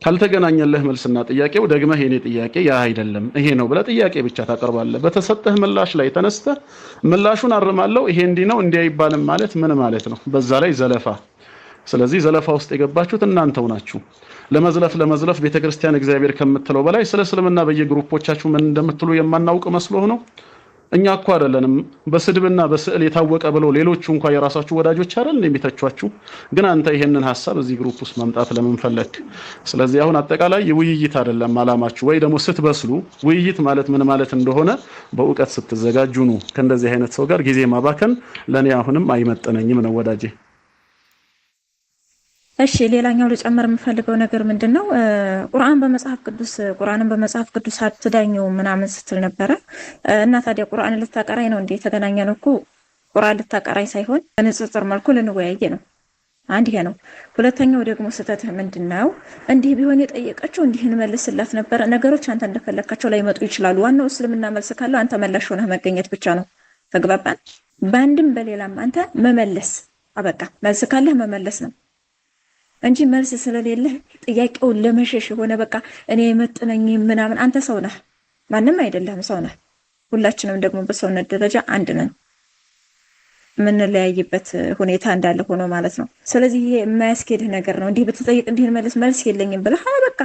Speaker 2: ካልተገናኘልህ መልስና ጥያቄው ደግመህ የኔ ጥያቄ ያ አይደለም ይሄ ነው ብለህ ጥያቄ ብቻ ታቀርባለህ። በተሰጠህ ምላሽ ላይ ተነስተህ ምላሹን አርማለሁ ይሄ እንዲህ ነው እንዲህ አይባልም ማለት ምን ማለት ነው? በዛ ላይ ዘለፋ። ስለዚህ ዘለፋ ውስጥ የገባችሁት እናንተው ናችሁ። ለመዝለፍ ቤተክርስቲያን እግዚአብሔር ከምትለው በላይ ስለ እስልምና በየግሩፖቻችሁ ምን እንደምትሉ የማናውቅ መስሎ ነው። እኛ እኮ አይደለንም በስድብና በስዕል የታወቀ ብለው ሌሎቹ እንኳን የራሳችሁ ወዳጆች አይደል የሚተቿችሁ። ግን አንተ ይሄንን ሐሳብ እዚህ ግሩፕ ውስጥ ማምጣት ለምን ፈለክ? ስለዚህ አሁን አጠቃላይ የውይይት አይደለም አላማችሁ፣ ወይ ደግሞ ስትበስሉ ውይይት ማለት ምን ማለት እንደሆነ በእውቀት ስትዘጋጁ ነው። ከእንደዚህ አይነት ሰው ጋር ጊዜ ማባከን ለኔ አሁንም አይመጠነኝም ነው ወዳጄ።
Speaker 3: እሺ ሌላኛው ልጨምር የምፈልገው ነገር ምንድነው? ቁርአንን በመጽሐፍ ቅዱስ አትዳኘው ምናምን ስትል ነበረ እና ታዲያ ቁርአን ልታቀራይ ነው እንዴ? የተገናኘነው እኮ ቁርአን ልታቀራይ ሳይሆን በንጽጽር መልኩ ልንወያየ ነው። አንድ ይሄ ነው። ሁለተኛው ደግሞ ስህተትህ ምንድነው? እንዲህ ቢሆን የጠየቀችው እንዲህ እንመልስላት ነበር። ነገሮች አንተ እንደፈለካቸው ላይ መጡ ይችላሉ። ዋናው እስልምና መልስ ካለው አንተ መላሽ ሆነህ መገኘት ብቻ ነው። ተግባባን? በአንድም በሌላም አንተ መመለስ አበቃ። መልስ ካለህ መመለስ ነው እንጂ መልስ ስለሌለ ጥያቄውን ለመሸሽ ሆነ በቃ እኔ መጥነኝ ምናምን። አንተ ሰው ነህ ማንም አይደለም፣ ሰው ነህ። ሁላችንም ደግሞ በሰውነት ደረጃ አንድ ነን። የምንለያይበት ሁኔታ እንዳለ ሆኖ ማለት ነው። ስለዚህ ይሄ የማያስኬድህ ነገር ነው። እንዲህ ብትጠይቅ እንዲህ መልስ የለኝም ብለህ በቃ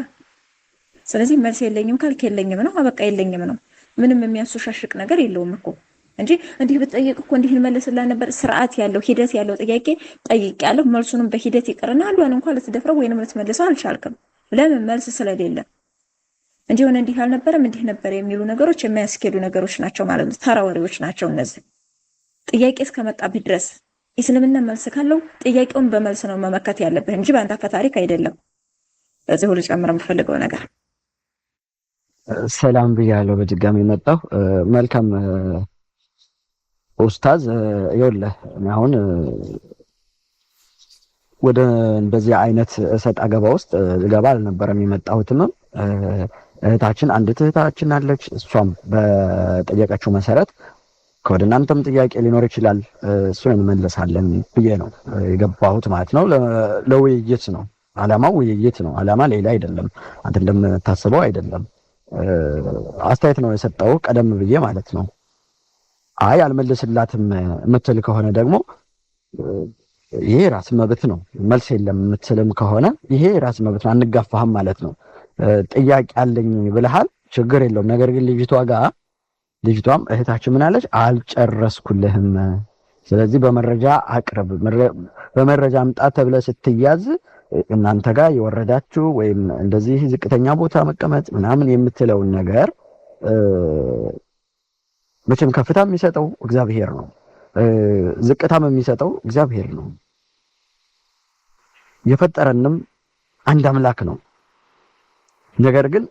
Speaker 3: ስለዚህ መልስ የለኝም ካልክ የለኝም ነው፣ በቃ የለኝም ነው። ምንም የሚያስሻሽቅ ነገር የለውም እኮ እንጂ እንዲህ ብትጠይቅ እኮ እንዲህ መልስላ ነበር። ስርዓት ያለው ሂደት ያለው ጥያቄ ጠይቄያለሁ። መልሱንም በሂደት ይቀርና አንዷን እንኳን ልትደፍረው ወይንም ልትመልሰው አልቻልክም። ለምን? መልስ ስለሌለ እንጂ ሆነ እንዲህ አልነበረም እንዲህ ነበር የሚሉ ነገሮች የማያስኬዱ ነገሮች ናቸው ማለት ነው። ተራ ወሬዎች ናቸው እነዚህ። ጥያቄ እስከመጣብህ ድረስ እስልምና መልስ ካለው ጥያቄውን በመልስ ነው መመከት ያለብህ እንጂ በአንተ ከታሪክ አይደለም። በዚህ ሁሉ ጨምረ የምፈልገው ነገር
Speaker 1: ሰላም ብያለሁ። በድጋሚ መጣሁ። መልካም ኡስታዝ፣ ይኸውልህ አሁን ወደ እንደዚህ አይነት እሰጥ አገባ ውስጥ ልገባ አልነበረም የመጣሁትም። እህታችን አንዲት እህታችን አለች። እሷም በጠየቀችው መሰረት ከወደ እናንተም ጥያቄ ሊኖር ይችላል፣ እሱን እንመለሳለን ብዬ ነው የገባሁት ማለት ነው። ለውይይት ነው አላማው፣ ውይይት ነው አላማ፣ ሌላ አይደለም። አንተ እንደምታስበው አይደለም። አስተያየት ነው የሰጠው ቀደም ብዬ ማለት ነው። አይ አልመልስላትም የምትል ከሆነ ደግሞ ይሄ ራስ መብት ነው። መልስ የለም የምትልም ከሆነ ይሄ ራስ መብት ነው፣ አንጋፋህም ማለት ነው። ጥያቄ አለኝ ብለሃል፣ ችግር የለውም። ነገር ግን ልጅቷም እህታችን ምን አለች? አልጨረስኩልህም፣ ስለዚህ በመረጃ አቅርብ፣ በመረጃ አምጣ ተብለህ ስትያዝ እናንተ ጋር የወረዳችሁ ወይም እንደዚህ ዝቅተኛ ቦታ መቀመጥ ምናምን የምትለውን ነገር መቼም ከፍታ የሚሰጠው እግዚአብሔር ነው፣ ዝቅታም የሚሰጠው እግዚአብሔር ነው። የፈጠረንም አንድ አምላክ ነው። ነገር ግን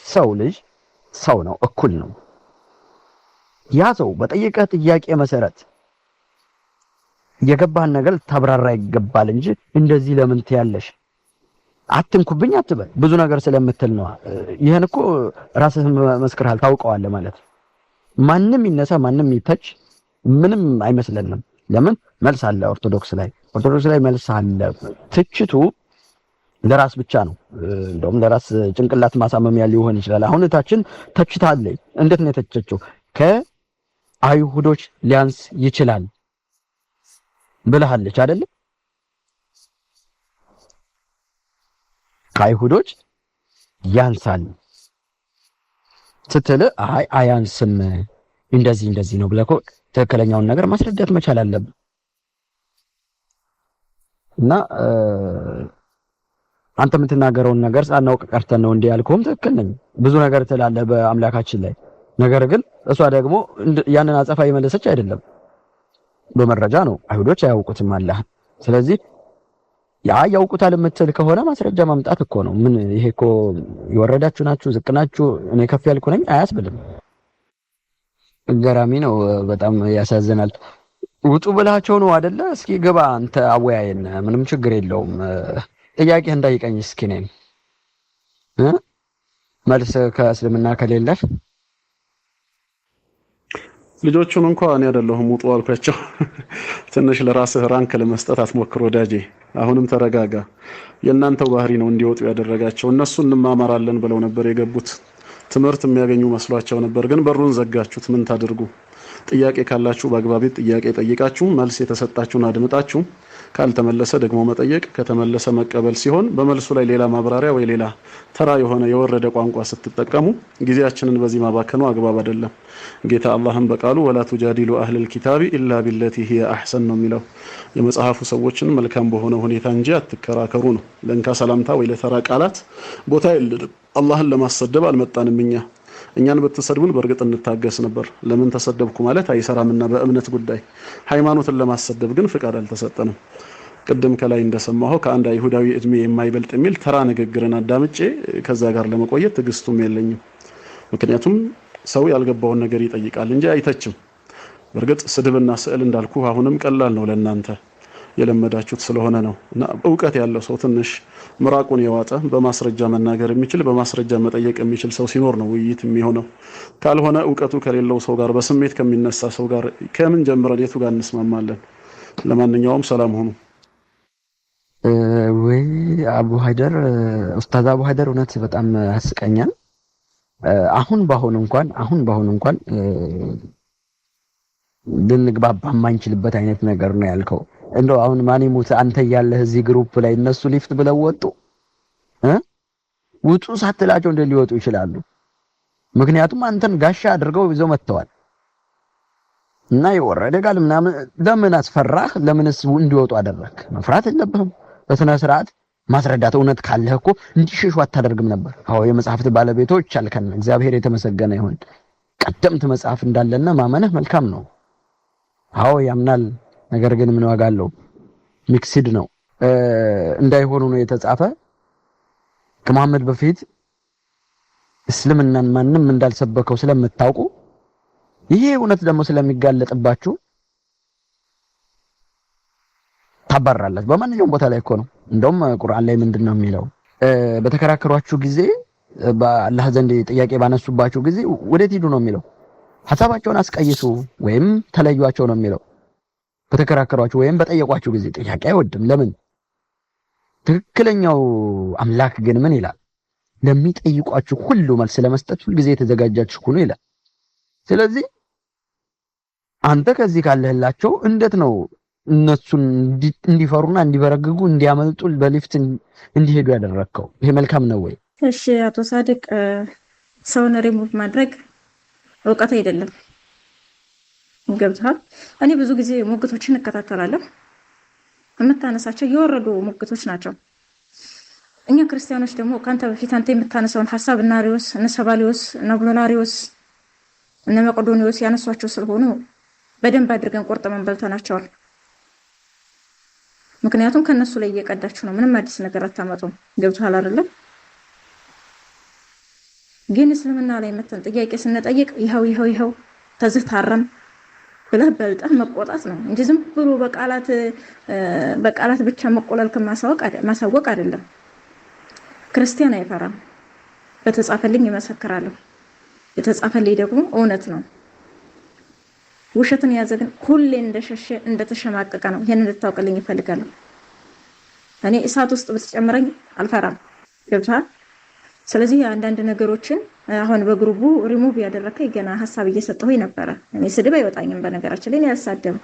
Speaker 1: ሰው ልጅ ሰው ነው፣ እኩል ነው። ያ ሰው በጠየቀ ጥያቄ መሰረት የገባህን ነገር ታብራራ ይገባል እንጂ እንደዚህ ለምን ትያለሽ አትንኩብኝ አትበል። ብዙ ነገር ስለምትል ነው። ይሄን እኮ ራስህ መስክርሃል፣ ታውቀዋለህ ማለት ነው። ማንም ይነሳ ማንም ይተች ምንም አይመስለንም። ለምን? መልስ አለ። ኦርቶዶክስ ላይ መልስ አለ። ትችቱ ለራስ ብቻ ነው። እንደውም ለራስ ጭንቅላት ማሳመሚያ ሊሆን ይችላል። አሁን እታችን ተችታለች። እንዴት ነው የተቸችው? ከአይሁዶች ሊያንስ ይችላል ብለሃለች አይደል? ከአይሁዶች ያንሳል ስትል አይ አያንስም እንደዚህ ነው ብለህ እኮ ትክክለኛውን ነገር ማስረዳት መቻል አለብህ። እና አንተ የምትናገረውን ነገር ሳናውቅ ቀርተን ነው እንዲህ ያልከውም ትክክል ነኝ። ብዙ ነገር ትላለህ በአምላካችን ላይ። ነገር ግን እሷ ደግሞ ያንን አጸፋ የመለሰች አይደለም፣ በመረጃ ነው። አይሁዶች አያውቁትም አላህ። ስለዚህ ያ ያውቁታል የምትል ከሆነ ማስረጃ ማምጣት እኮ ነው። ምን ይሄ እኮ የወረዳችሁ ናችሁ ዝቅ ናችሁ እኔ ከፍ ያልኩ ነኝ አያስብልም። ገራሚ ነው። በጣም ያሳዝናል። ውጡ ብላቸው ነው አይደለ? እስኪ ግባ አንተ አወያየን፣ ምንም ችግር የለውም። ጥያቄ እንዳይቀኝ እስኪ ነኝ መልስ ከእስልምና ከሌለ
Speaker 2: ልጆቹን እንኳን እኔ አይደለሁም ውጡ አልኳቸው። ትንሽ ለራስህ ራንክ ለመስጠት አትሞክር ወዳጄ። አሁንም ተረጋጋ። የእናንተው ባህሪ ነው እንዲወጡ ያደረጋቸው። እነሱ እንማማራለን ብለው ነበር የገቡት። ትምህርት የሚያገኙ መስሏቸው ነበር፣ ግን በሩን ዘጋችሁት። ምን ታድርጉ? ጥያቄ ካላችሁ በአግባቢት ጥያቄ ጠይቃችሁ መልስ የተሰጣችሁን አድምጣችሁ ካልተመለሰ ደግሞ መጠየቅ፣ ከተመለሰ መቀበል ሲሆን በመልሱ ላይ ሌላ ማብራሪያ ወይ ሌላ ተራ የሆነ የወረደ ቋንቋ ስትጠቀሙ ጊዜያችንን በዚህ ማባከኑ አግባብ አይደለም። ጌታ አላህም በቃሉ ወላ ቱጃዲሉ አህለል ኪታቢ ኢላ ቢለቲ ሂየ አህሰን ነው የሚለው። የመጽሐፉ ሰዎችን መልካም በሆነ ሁኔታ እንጂ አትከራከሩ ነው። ለእንካ ሰላምታ ወይ ለተራ ቃላት ቦታ የለንም። አላህን ለማሰደብ አልመጣንም። እኛን ብትሰድቡን በእርግጥ እንታገስ ነበር። ለምን ተሰደብኩ ማለት አይሰራምና በእምነት ጉዳይ። ሃይማኖትን ለማሰደብ ግን ፍቃድ አልተሰጠንም። ቅድም ከላይ እንደሰማኸው ከአንድ አይሁዳዊ እድሜ የማይበልጥ የሚል ተራ ንግግርን አዳምጬ ከዛ ጋር ለመቆየት ትዕግስቱም የለኝም። ምክንያቱም ሰው ያልገባውን ነገር ይጠይቃል እንጂ አይተችም። በእርግጥ ስድብና ስዕል እንዳልኩ አሁንም ቀላል ነው ለእናንተ የለመዳችሁት ስለሆነ ነው። እና እውቀት ያለው ሰው ትንሽ ምራቁን የዋጠ በማስረጃ መናገር የሚችል በማስረጃ መጠየቅ የሚችል ሰው ሲኖር ነው ውይይት የሚሆነው። ካልሆነ እውቀቱ ከሌለው ሰው ጋር በስሜት ከሚነሳ ሰው ጋር ከምን ጀምረን የቱ ጋር እንስማማለን? ለማንኛውም ሰላም ሁኑ።
Speaker 1: ወይ አቡ ሀይደር ኡስታዝ አቡ ሀይደር እውነት በጣም ያስቀኛል። አሁን ባሁን እንኳን ልንግባባ የማንችልበት አይነት ነገር ነው ያልከው። እንደው አሁን ማን ይሙት አንተ ያለህ እዚህ ግሩፕ ላይ እነሱ ሊፍት ብለው ወጡ ውጡ ሳትላቸው እንደ ሊወጡ ይችላሉ። ምክንያቱም አንተን ጋሻ አድርገው ይዘው መጥተዋል እና የወረደ ቃል ምናምን ለምን አስፈራህ? ለምንስ እንዲወጡ አደረክ? መፍራት የለብህም። በስነ ስርዓት ማስረዳት እውነት ካለህ እኮ እንዲሸሹ አታደርግም ነበር። አዎ የመጽሐፍት ባለቤቶች አልከን፣ እግዚአብሔር የተመሰገነ ይሁን። ቀደምት መጽሐፍ እንዳለና ማመንህ መልካም ነው። አዎ ያምናል። ነገር ግን ምን ዋጋ አለው? ሚክስድ ነው እንዳይሆኑ ነው የተጻፈ። ከመሐመድ በፊት እስልምናን ማንም እንዳልሰበከው ስለምታውቁ ይሄ እውነት ደግሞ ስለሚጋለጥባችሁ ታባራላችሁ። በማንኛውም ቦታ ላይ እኮ ነው። እንደውም ቁርአን ላይ ምንድነው የሚለው? በተከራከሯችሁ ጊዜ በአላህ ዘንድ ጥያቄ ባነሱባችሁ ጊዜ ወዴት ሂዱ ነው የሚለው? ሐሳባቸውን አስቀይሱ ወይም ተለዩዋቸው ነው የሚለው። በተከራከሯችሁ ወይም በጠየቋችሁ ጊዜ ጥያቄ አይወድም። ለምን? ትክክለኛው አምላክ ግን ምን ይላል? ለሚጠይቋችሁ ሁሉ መልስ ለመስጠት ሁሉ ጊዜ የተዘጋጃችሁ ሁኑ ይላል። ስለዚህ አንተ ከዚህ ካለህላቸው እንዴት ነው እነሱን እንዲፈሩና እንዲበረግጉ እንዲያመልጡ በሊፍት እንዲሄዱ ያደረከው? ይሄ መልካም ነው ወይ?
Speaker 3: እሺ አቶ ሳድቅ፣ ሰውን ሪሙቭ ማድረግ እውቀት አይደለም። ገብቷል። እኔ ብዙ ጊዜ ሙግቶችን እከታተላለሁ። የምታነሳቸው የወረዱ ሙግቶች ናቸው። እኛ ክርስቲያኖች ደግሞ ካንተ በፊት አንተ የምታነሳውን ሐሳብ እና አሪዮስ እነ ሰባሊዮስ እነ አፖሎናሪዮስ እነ መቅዶኒዮስ ያነሷቸው ስለሆኑ በደንብ አድርገን ቆርጠመን በልተናቸዋል። ምክንያቱም ከነሱ ላይ እየቀዳችሁ ነው። ምንም አዲስ ነገር አታመጡም። ገብቷል አይደለም? ግን እስልምና ላይ መተን ጥያቄ ስንጠይቅ ይኸው ተዝህ ታረም ብለህ በልጠህ መቆጣት ነው እንጂ ዝም ብሎ በቃላት ብቻ መቆለል ማሳወቅ አይደለም። ክርስቲያን አይፈራም። በተጻፈልኝ ይመሰክራለሁ። የተጻፈልኝ ደግሞ እውነት ነው። ውሸትን የያዘ ግን ሁሌ እንደሸሸ እንደተሸማቀቀ ነው። ይሄን እንድታውቅልኝ ይፈልጋለሁ። እኔ እሳት ውስጥ ብትጨምረኝ አልፈራም። ገብቷል? ስለዚህ አንዳንድ ነገሮችን አሁን በግሩቡ ሪሙቭ ያደረከኝ ገና ሐሳብ እየሰጠሁኝ ነበረ። እኔ ስድብ አይወጣኝም። በነገራችን ላይ ያልሳደብ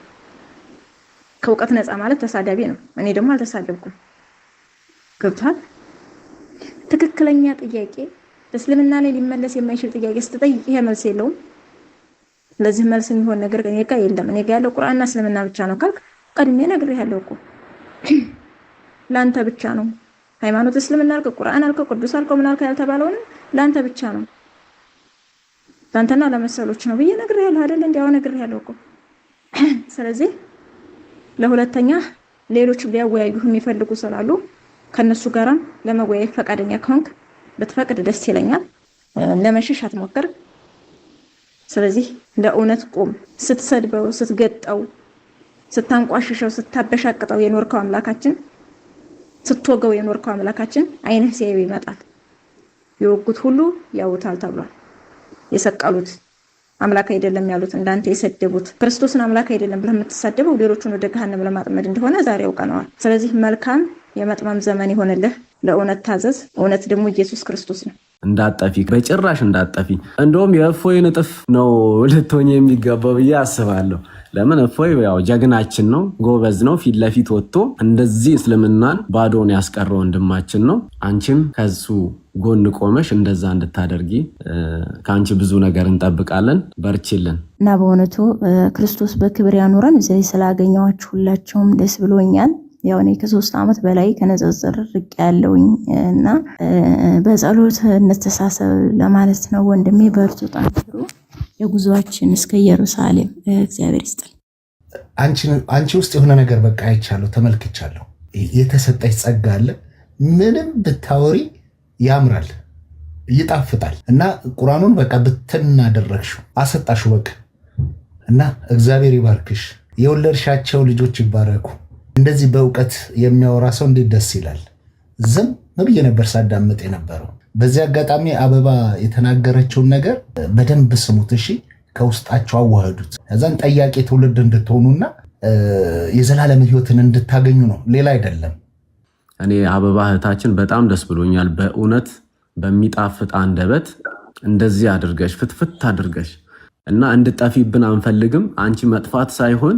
Speaker 3: ከእውቀት ነፃ ማለት ተሳዳቢ ነው። እኔ ደግሞ አልተሳደብኩም። ገብቷል? ትክክለኛ ጥያቄ በእስልምና ላይ ሊመለስ የማይችል ጥያቄ ስትጠይቅ ይሄ መልስ የለውም። ለዚህ መልስ የሚሆን ነገር እኔ ጋር የለም። እኔ ጋር ያለው ቁርአንና እስልምና ብቻ ነው ካልክ ቀድሜ ነግሬሃለሁ እኮ ለአንተ ብቻ ነው። ሃይማኖት እስልምና አልከ፣ ቁርአን አልከ፣ ቅዱስ አልከ፣ ምን አልከ ያልተባለውን ለአንተ ብቻ ነው፣ ለአንተና ለመሰሎች ነው ብዬ ነግሬሃለሁ አይደል? እንዲያው ነግሬሃለሁ እኮ። ስለዚህ ለሁለተኛ ሌሎች ሊያወያዩህ የሚፈልጉ ስላሉ ከነሱ ጋራም ለመወያየት ፈቃደኛ ከሆንክ ብትፈቅድ ደስ ይለኛል። ለመሸሽ አትሞክር። ስለዚህ ለእውነት ቁም። ስትሰድበው፣ ስትገጠው፣ ስታንቋሽሸው፣ ስታበሻቅጠው የኖርከው አምላካችን ስትወገው የኖርከው አምላካችን አይንህ ሲያዩ ይመጣል። የወጉት ሁሉ ያውታል ተብሏል። የሰቀሉት አምላክ አይደለም ያሉት እንዳንተ የሰደቡት ክርስቶስን አምላክ አይደለም ብለህ የምትሳደበው ሌሎቹን ወደ ገሃነም ለማጥመድ እንደሆነ ዛሬ ያውቀነዋል። ስለዚህ መልካም የመጥመም ዘመን ይሆንልህ። ለእውነት ታዘዝ። እውነት ደግሞ ኢየሱስ ክርስቶስ ነው።
Speaker 5: እንዳጠፊ በጭራሽ እንዳጠፊ። እንደውም የእፎይን እጥፍ ነው ልትሆኝ የሚገባው ብዬ አስባለሁ። ለምን እፎይ ያው ጀግናችን ነው፣ ጎበዝ ነው። ፊት ለፊት ወጥቶ እንደዚህ እስልምናን ባዶን ያስቀረ ወንድማችን ነው። አንቺም ከሱ ጎን ቆመሽ እንደዛ እንድታደርጊ ከአንቺ ብዙ ነገር እንጠብቃለን። በርችልን
Speaker 6: እና በእውነቱ ክርስቶስ በክብር ያኑረን። እዚህ ስላገኘኋችሁ ሁላችሁም ደስ ብሎኛል። ያው እኔ ከ3 ዓመት በላይ ከነጽጽር ርቅ ያለውኝ እና በጸሎት እንተሳሰብ ለማለት ነው። ወንድሜ በርቱ፣ ጠንክሩ። የጉዟችን እስከ ኢየሩሳሌም እግዚአብሔር ይስጥል።
Speaker 7: አንቺ ውስጥ የሆነ ነገር በቃ አይቻለሁ፣ ተመልክቻለሁ። የተሰጠች ጸጋ አለ። ምንም ብታወሪ ያምራል፣ ይጣፍጣል እና ቁርአኑን በቃ ብትናደረግሽው አሰጣሽው በቃ እና እግዚአብሔር ይባርክሽ። የወለድሻቸው ልጆች ይባረኩ። እንደዚህ በእውቀት የሚያወራ ሰው እንዴት ደስ ይላል። ዝም ብዬ ነበር ሳዳምጥ የነበረው። በዚህ አጋጣሚ አበባ የተናገረችውን ነገር በደንብ ስሙት እሺ። ከውስጣቸው አዋህዱት። ከዛን ጠያቂ ትውልድ እንድትሆኑና የዘላለም ሕይወትን እንድታገኙ ነው፣ ሌላ አይደለም።
Speaker 5: እኔ አበባ እህታችን በጣም ደስ ብሎኛል። በእውነት በሚጣፍጥ አንደበት እንደዚህ አድርገሽ ፍትፍት አድርገሽ እና እንድጠፊብን አንፈልግም። አንቺ መጥፋት ሳይሆን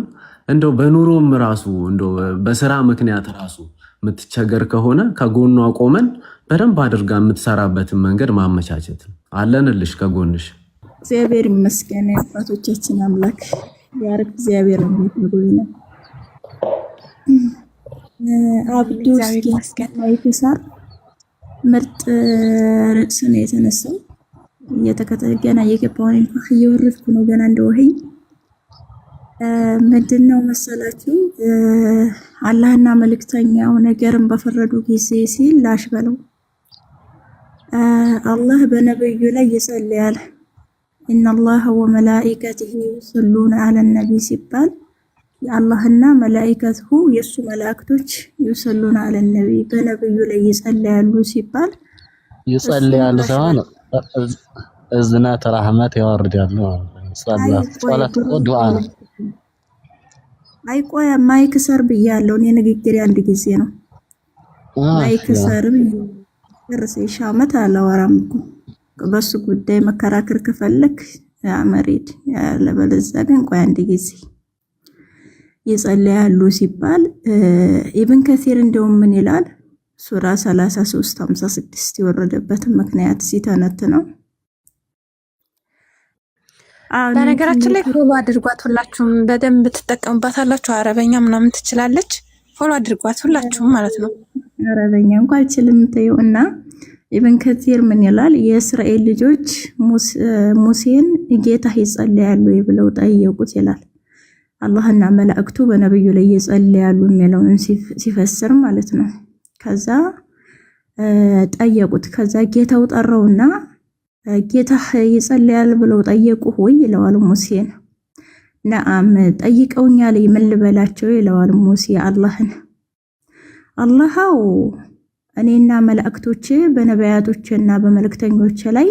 Speaker 5: እንደው በኑሮም ራሱ እንደው በስራ ምክንያት ራሱ የምትቸገር ከሆነ ከጎኗ ቆመን በደንብ አድርጋ የምትሰራበትን መንገድ ማመቻቸት ነው። አለንልሽ ከጎንሽ።
Speaker 6: እግዚአብሔር ይመስገን። አባቶቻችን አምላክ ያርግ። እግዚአብሔር ይመስገን። አብዱ ማይከሳር ምርጥ ርዕስ ነው የተነሳው። ገና እየገባሁ እየወረድኩ ነው ገና እንደወህይ ምንድነው መሰላችሁ አላህና መልእክተኛው ነገርን በፈረዱ ጊዜ ሲል ላሽ በለው አላህ በነብዩ ላይ ይጸልያል። ኢነላህ ወመላኢከቲሂ ይሰሉነ ዐለን ነቢይ ሲባል የአላህና መላኢከቱ የሱ መላእክቶች ይሰሉነ ዐለን ነቢይ በነብዩ ላይ ይጸልያሉ ሲባል
Speaker 8: ይጸልያሉ ሳይሆን እዝነት ረህመት ያወርዳሉ። ጸሎት ዱዓ ነው።
Speaker 6: አይቆይ ማይክ ሰር ብያለሁ እኔ ንግግር አንድ ጊዜ ነው። ማይክ ሰር ርዕስ ሻመት አላወራም እኮ በሱ ጉዳይ መከራከር ከፈለክ አመሬድ ያለበለዚያ ግን ቆይ አንድ ጊዜ ይጸልያሉ ሲባል ኢብን ከሲር እንደውም ምን ይላል ሱራ 33:56 የወረደበት ምክንያት ሲተነት ነው።
Speaker 9: በነገራችን ላይ ፎሎ አድርጓት፣ ሁላችሁም በደንብ ትጠቀሙባታላችሁ። አረበኛ ምናምን ትችላለች። ፎሎ አድርጓት ሁላችሁም ማለት ነው።
Speaker 6: አረበኛ እንኳን አልችልም ተይው። እና ኢብን ከሲር ምን ይላል የእስራኤል ልጆች ሙሴን ጌታ ይጸልያሉ ብለው ጠየቁት ይላል። አላህና መላእክቱ በነብዩ ላይ ይጸልያሉ የሚለውን ሲፈስር ማለት ነው። ከዛ ጠየቁት። ከዛ ጌታው ጠራውና ጌታ ይጸልያል ብለው ጠየቁ ሆይ ይለዋል ሙሴን። ነአም ጠይቀውኛል ምን ልበላቸው ይለዋል ሙሴ አላህን። አላህው እኔና መላእክቶቼ በነቢያቶችና በመልእክተኞች ላይ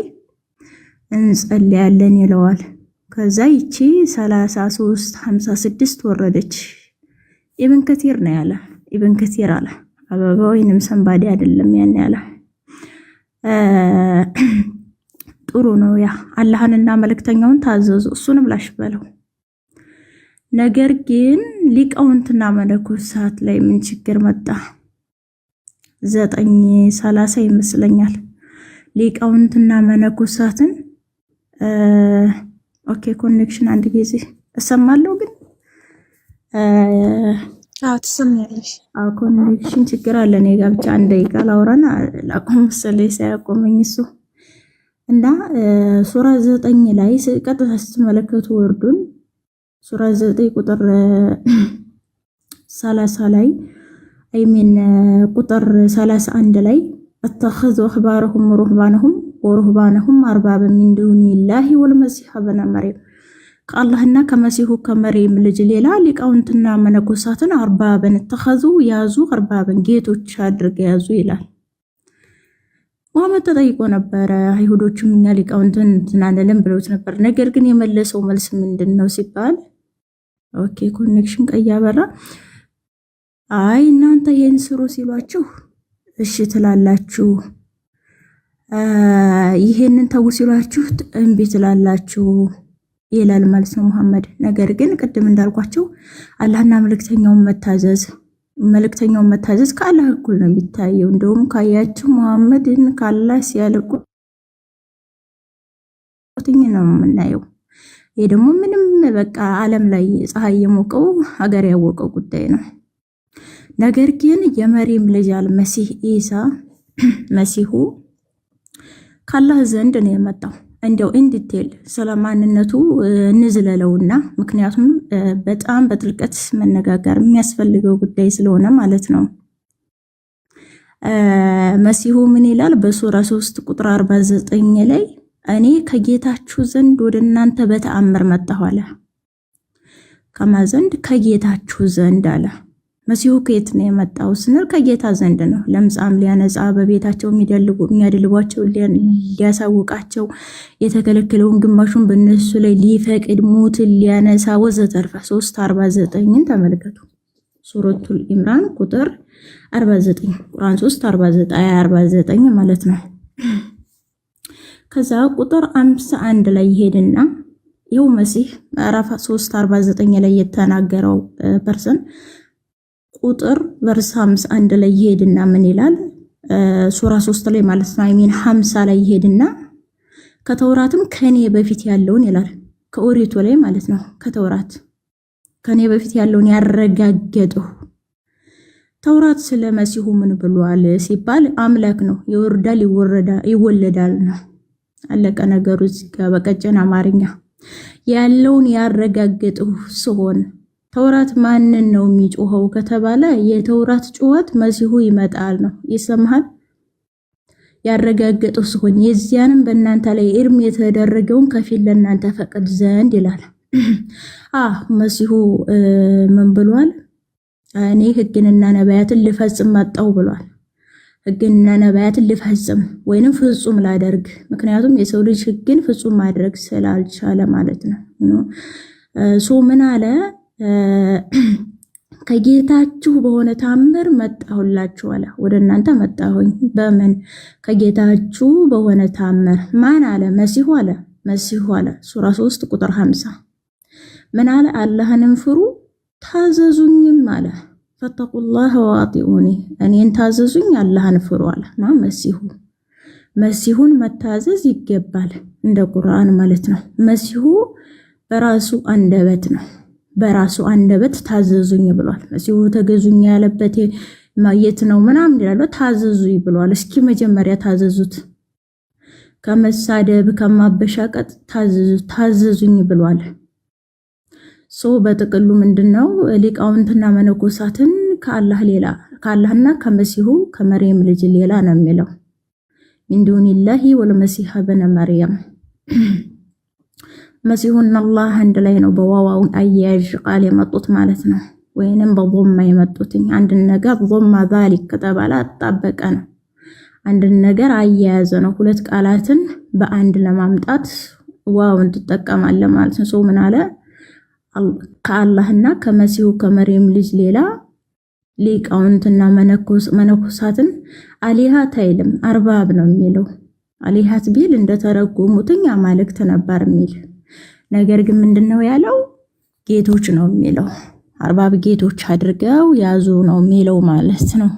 Speaker 6: እንጸልያለን ይለዋል። ከዛ ይቺ 33:56 ወረደች። ኢብን ከሲር ነው ያለ። ኢብን ከሲር አለ አበባ ወይንም ሰንባዲ አይደለም ያን ያለ። ጥሩ ነው ያ አላህንና መልእክተኛውን ታዘዙ እሱንም ላሽ በለው። ነገር ግን ሊቃውንትና መነኮሳት ላይ ምን ችግር መጣ? 9:30 ይመስለኛል ሊቃውንትና መነኮሳትን ኦኬ ኮኔክሽን አንድ ጊዜ እሰማለሁ ግን
Speaker 9: ትሰማያለሽ?
Speaker 6: ኮኔክሽን ችግር አለ እኔ ጋር ብቻ አንድ ደቂቃ ላውራና ላቆም መሰለኝ ሳያቆመኝ እሱ እና ሱራ 9 ላይ ቀጥታ ስትመለከቱ ወርዱን ሱራ 9 ቁጥር 30 ላይ አይሚን ቁጥር 31 ላይ አተخذ اخبارهم ورهبانهم ወሩህባነሁም አርባበ ሚን ዱኒላሂ ወልመሲህ ኢብነ መርየም ከአላህና ከመሲሁ ከመርየም ልጅ ሌላ ሊቃውንትና መነኮሳትን አርባበን ተخذ ያዙ አርባበን ጌቶች አድርገው ያዙ ይላል። መሐመድ ተጠይቆ ነበር አይሁዶችም እኛ ሊቃውንትን እንናለን ብለውት ነበር። ነገር ግን የመለሰው መልስ ምንድነው ሲባል ኦኬ ኮኔክሽን ቀያበራ አይ እናንተ ይሄን ስሩ ሲሏችሁ እሺ ትላላችሁ፣ ይሄንን ተው ሲሏችሁ እምቢ ትላላችሁ ይላል ማለት ነው መሐመድ። ነገር ግን ቅድም እንዳልኳችሁ አላህና መልእክተኛውን መታዘዝ ከአላህ እኩል ነው የሚታየው። እንደውም ካያችሁ መሐመድን ካላህ ሲያልቁት ነው የምናየው። ይሄ ደግሞ ምንም በቃ ዓለም ላይ ፀሐይ የሞቀው ሀገር ያወቀው ጉዳይ ነው። ነገር ግን የመርየም ልጅ አልመሲህ ኢሳ መሲሁ ካላህ ዘንድ ነው የመጣው። እንደው ኢንዲቴል ስለማንነቱ እንዝለለውና ምክንያቱም በጣም በጥልቀት መነጋገር የሚያስፈልገው ጉዳይ ስለሆነ ማለት ነው። መሲሁ ምን ይላል በሱራ 3 ቁጥር 49 ላይ እኔ ከጌታችሁ ዘንድ ወደ እናንተ በተአምር መጣሁ አለ። ከማዘንድ ከጌታችሁ ዘንድ አለ። መሲሁ ከየት ነው የመጣው ስንል ከጌታ ዘንድ ነው። ለምጻም ሊያነጻ በቤታቸው የሚያደልቧቸው ሊያሳውቃቸው የተከለከለውን ግማሹን በእነሱ ላይ ሊፈቅድ ሞትን ሊያነሳ ወዘተርፈ 3:49ን ተመልከቱ። ሱረቱል ኢምራን ቁጥር 49 ቁርአን 3:49 ማለት ነው። ከዛ ቁጥር 51 ላይ ይሄድና ይኸው መሲህ ምዕራፍ 3:49 ላይ የተናገረው ፐርሰን ቁጥር ቨርስ 51 ላይ ይሄድና ምን ይላል? ሱራ 3 ላይ ማለት ነው። 50 ላይ ይሄድና ከተውራትም ከኔ በፊት ያለውን ይላል። ከኦሪቱ ላይ ማለት ነው። ከተውራት ከኔ በፊት ያለውን ያረጋገጠው ተውራት ስለ መሲሁ ምን ብሏል ሲባል አምላክ ነው፣ ይወርዳል ይወለዳል ነው። አለቀ ነገሩ። እዚህ ጋር በቀጭን አማርኛ ያለውን ያረጋገጠው ሲሆን ተውራት ማንን ነው የሚጮኸው ከተባለ የተውራት ጩኸት መሲሁ ይመጣል ነው። ይሰማሃል? ያረጋገጠው ሲሆን የዚያንም በእናንተ ላይ እርም የተደረገውን ከፊል ለእናንተ ፈቅድ ዘንድ ይላል። መሲሁ ምን ብሏል? እኔ ሕግንና ነቢያትን ልፈጽም መጣሁ ብሏል። ሕግንና ነቢያትን ልፈጽም ወይንም ፍጹም ላደርግ። ምክንያቱም የሰው ልጅ ሕግን ፍጹም ማድረግ ስላልቻለ ማለት ነው። ምን አለ? ከጌታችሁ በሆነ ታምር መጣሁላችሁ አለ። ወደ እናንተ መጣሁኝ። በምን? ከጌታችሁ በሆነ ታምር። ማን አለ? መሲሁ አለ። መሲሁ አለ። ሱራ 3 ቁጥር 50 ምን አለ? አላህንም ፍሩ ታዘዙኝም አለ። ፈተቁላህ ወአጢኡኒ፣ እኔን ታዘዙኝ አላህን ፍሩ አለ። መሲሁን መታዘዝ ይገባል እንደ ቁርአን ማለት ነው። መሲሁ በራሱ አንደበት ነው። በራሱ አንደበት ታዘዙኝ ብሏል። መሲሁ ተገዙኝ ያለበት ማየት ነው ምናምን ይላል። ታዘዙኝ ብሏል። እስኪ መጀመሪያ ታዘዙት። ከመሳደብ ከማበሻቀጥ ታዘዙኝ ብሏል። በጥቅሉ ምንድነው ሊቃውንትና መነኮሳትን ከአላህና ከመሲሁ ከመርየም ልጅ ሌላ ነው የሚለው ሚን ዱኒላሂ ወልመሲህ ኢብነ መርየም። መሲሁና አላህ አንድ ላይ ነው በዋዋውን አያያዥ ቃል የመጡት ማለት ነው። ወይንም በضم የመጡት አንድ ነገር ضم ذلك ከተባለ አጣበቀ ነው። አንድ ነገር አያያዘ ነው። ሁለት ቃላትን በአንድ ለማምጣት ዋውን ተጠቀማለ ማለት ነው። ምን አለ? ከአላህና ከመሲሁ ከመርየም ልጅ ሌላ ሊቃውንትና መነኮሳትን አሊሃት አይልም፣ አርባብ ነው የሚለው። አሊሃት ቢል እንደተረጎሙትኛ አማልክት ነበር የሚል ነገር ግን ምንድነው ያለው? ጌቶች ነው የሚለው። አርባብ ጌቶች አድርገው ያዙ ነው የሚለው ማለት ነው።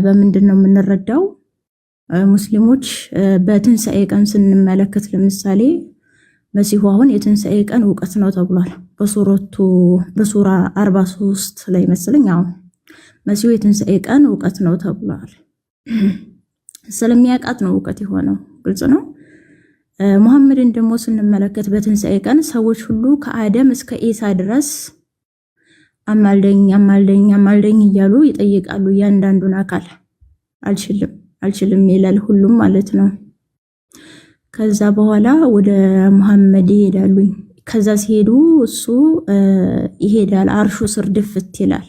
Speaker 6: በምንድነው የምንረዳው? ሙስሊሞች በትንሣኤ ቀን ስንመለከት ለምሳሌ መሲሁ አሁን የትንሣኤ ቀን ዕውቀት ነው ተብሏል። በሱራ 43 ላይ መስለኝ አሁን መሲሁ የትንሣኤ ቀን ዕውቀት ነው ተብሏል። ስለሚያውቃት ነው ዕውቀት የሆነው፣ ግልጽ ነው። ሙሐመድን ደግሞ ስንመለከት በትንሣኤ ቀን ሰዎች ሁሉ ከአደም እስከ ኢሳ ድረስ አማልደኝ እያሉ ይጠይቃሉ። እያንዳንዱን አካል አልችልም ይላል ሁሉም ማለት ነው። ከዛ በኋላ ወደ ሙሐመድ ይሄዳሉ። ከዛ ሲሄዱ እሱ ይሄዳል፣ አርሹ ስር ድፍት ይላል።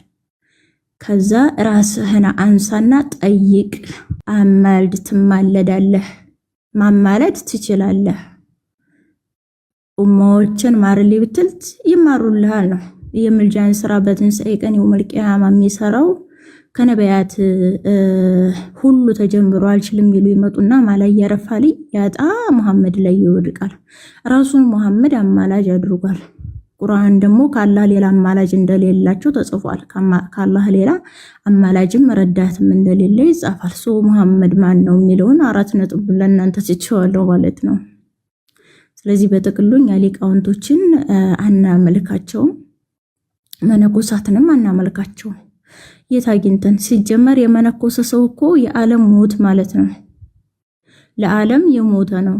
Speaker 6: ከዛ ራስህን አንሳና ጠይቅ፣ አማልድ፣ ትማለዳለህ፣ ማማለድ ትችላለህ፣ ኡማዎችን ማርልኝ ብትል ይማሩልሃል ነው። የምልጃን ስራ በትንሣኤ ቀን የውመል ቂያማ የሚሰራው ከነቢያት ሁሉ ተጀምሮ አልችልም ይሉ ይመጡና ማላይ ያረፋል፣ ያጣ መሐመድ ላይ ይወድቃል። ራሱን መሐመድ አማላጅ አድርጓል። ቁርአን ደግሞ ከአላህ ሌላ አማላጅ እንደሌላቸው ተጽፏል። ከአላህ ሌላ አማላጅም ረዳትም እንደሌለ ይጻፋል። መሐመድ ማን ነው የሚለውን 4 ነጥብ ለእናንተ ትቼዋለሁ ማለት ነው። ስለዚህ በጥቅሉኛ ሊቃውንቶችን አናመልካቸውም፣ መነኮሳትንም አናመልካቸውም። የት አግኝተን? ሲጀመር የመነኮሰ ሰው እኮ የዓለም ሞት ማለት ነው። ለዓለም የሞተ ነው።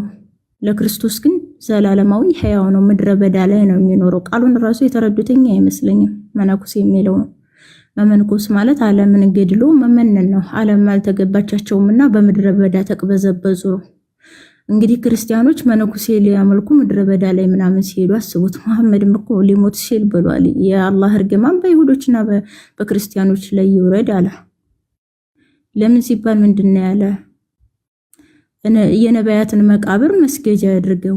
Speaker 6: ለክርስቶስ ግን ዘላለማዊ ሕያው ነው። ምድረ በዳ ላይ ነው የሚኖረው። ቃሉን ራሱ የተረዱትኛ አይመስለኝም። መነኩስ የሚለው ነው። መመንኮስ ማለት ዓለምን ገድሎ መመነን ነው። ዓለም አልተገባቻቸውምና በምድረ በዳ ተቅበዘበዙ። እንግዲህ ክርስቲያኖች መነኩሴ ሊያመልኩ ምድረ በዳ ላይ ምናምን ሲሄዱ አስቡት። መሐመድም እኮ ሊሞት ሲል ብሏል። የአላህ እርግማን በይሁዶችና በክርስቲያኖች ላይ ይውረድ አለ። ለምን ሲባል ምንድነው ያለ? የነቢያትን መቃብር መስገጃ አድርገው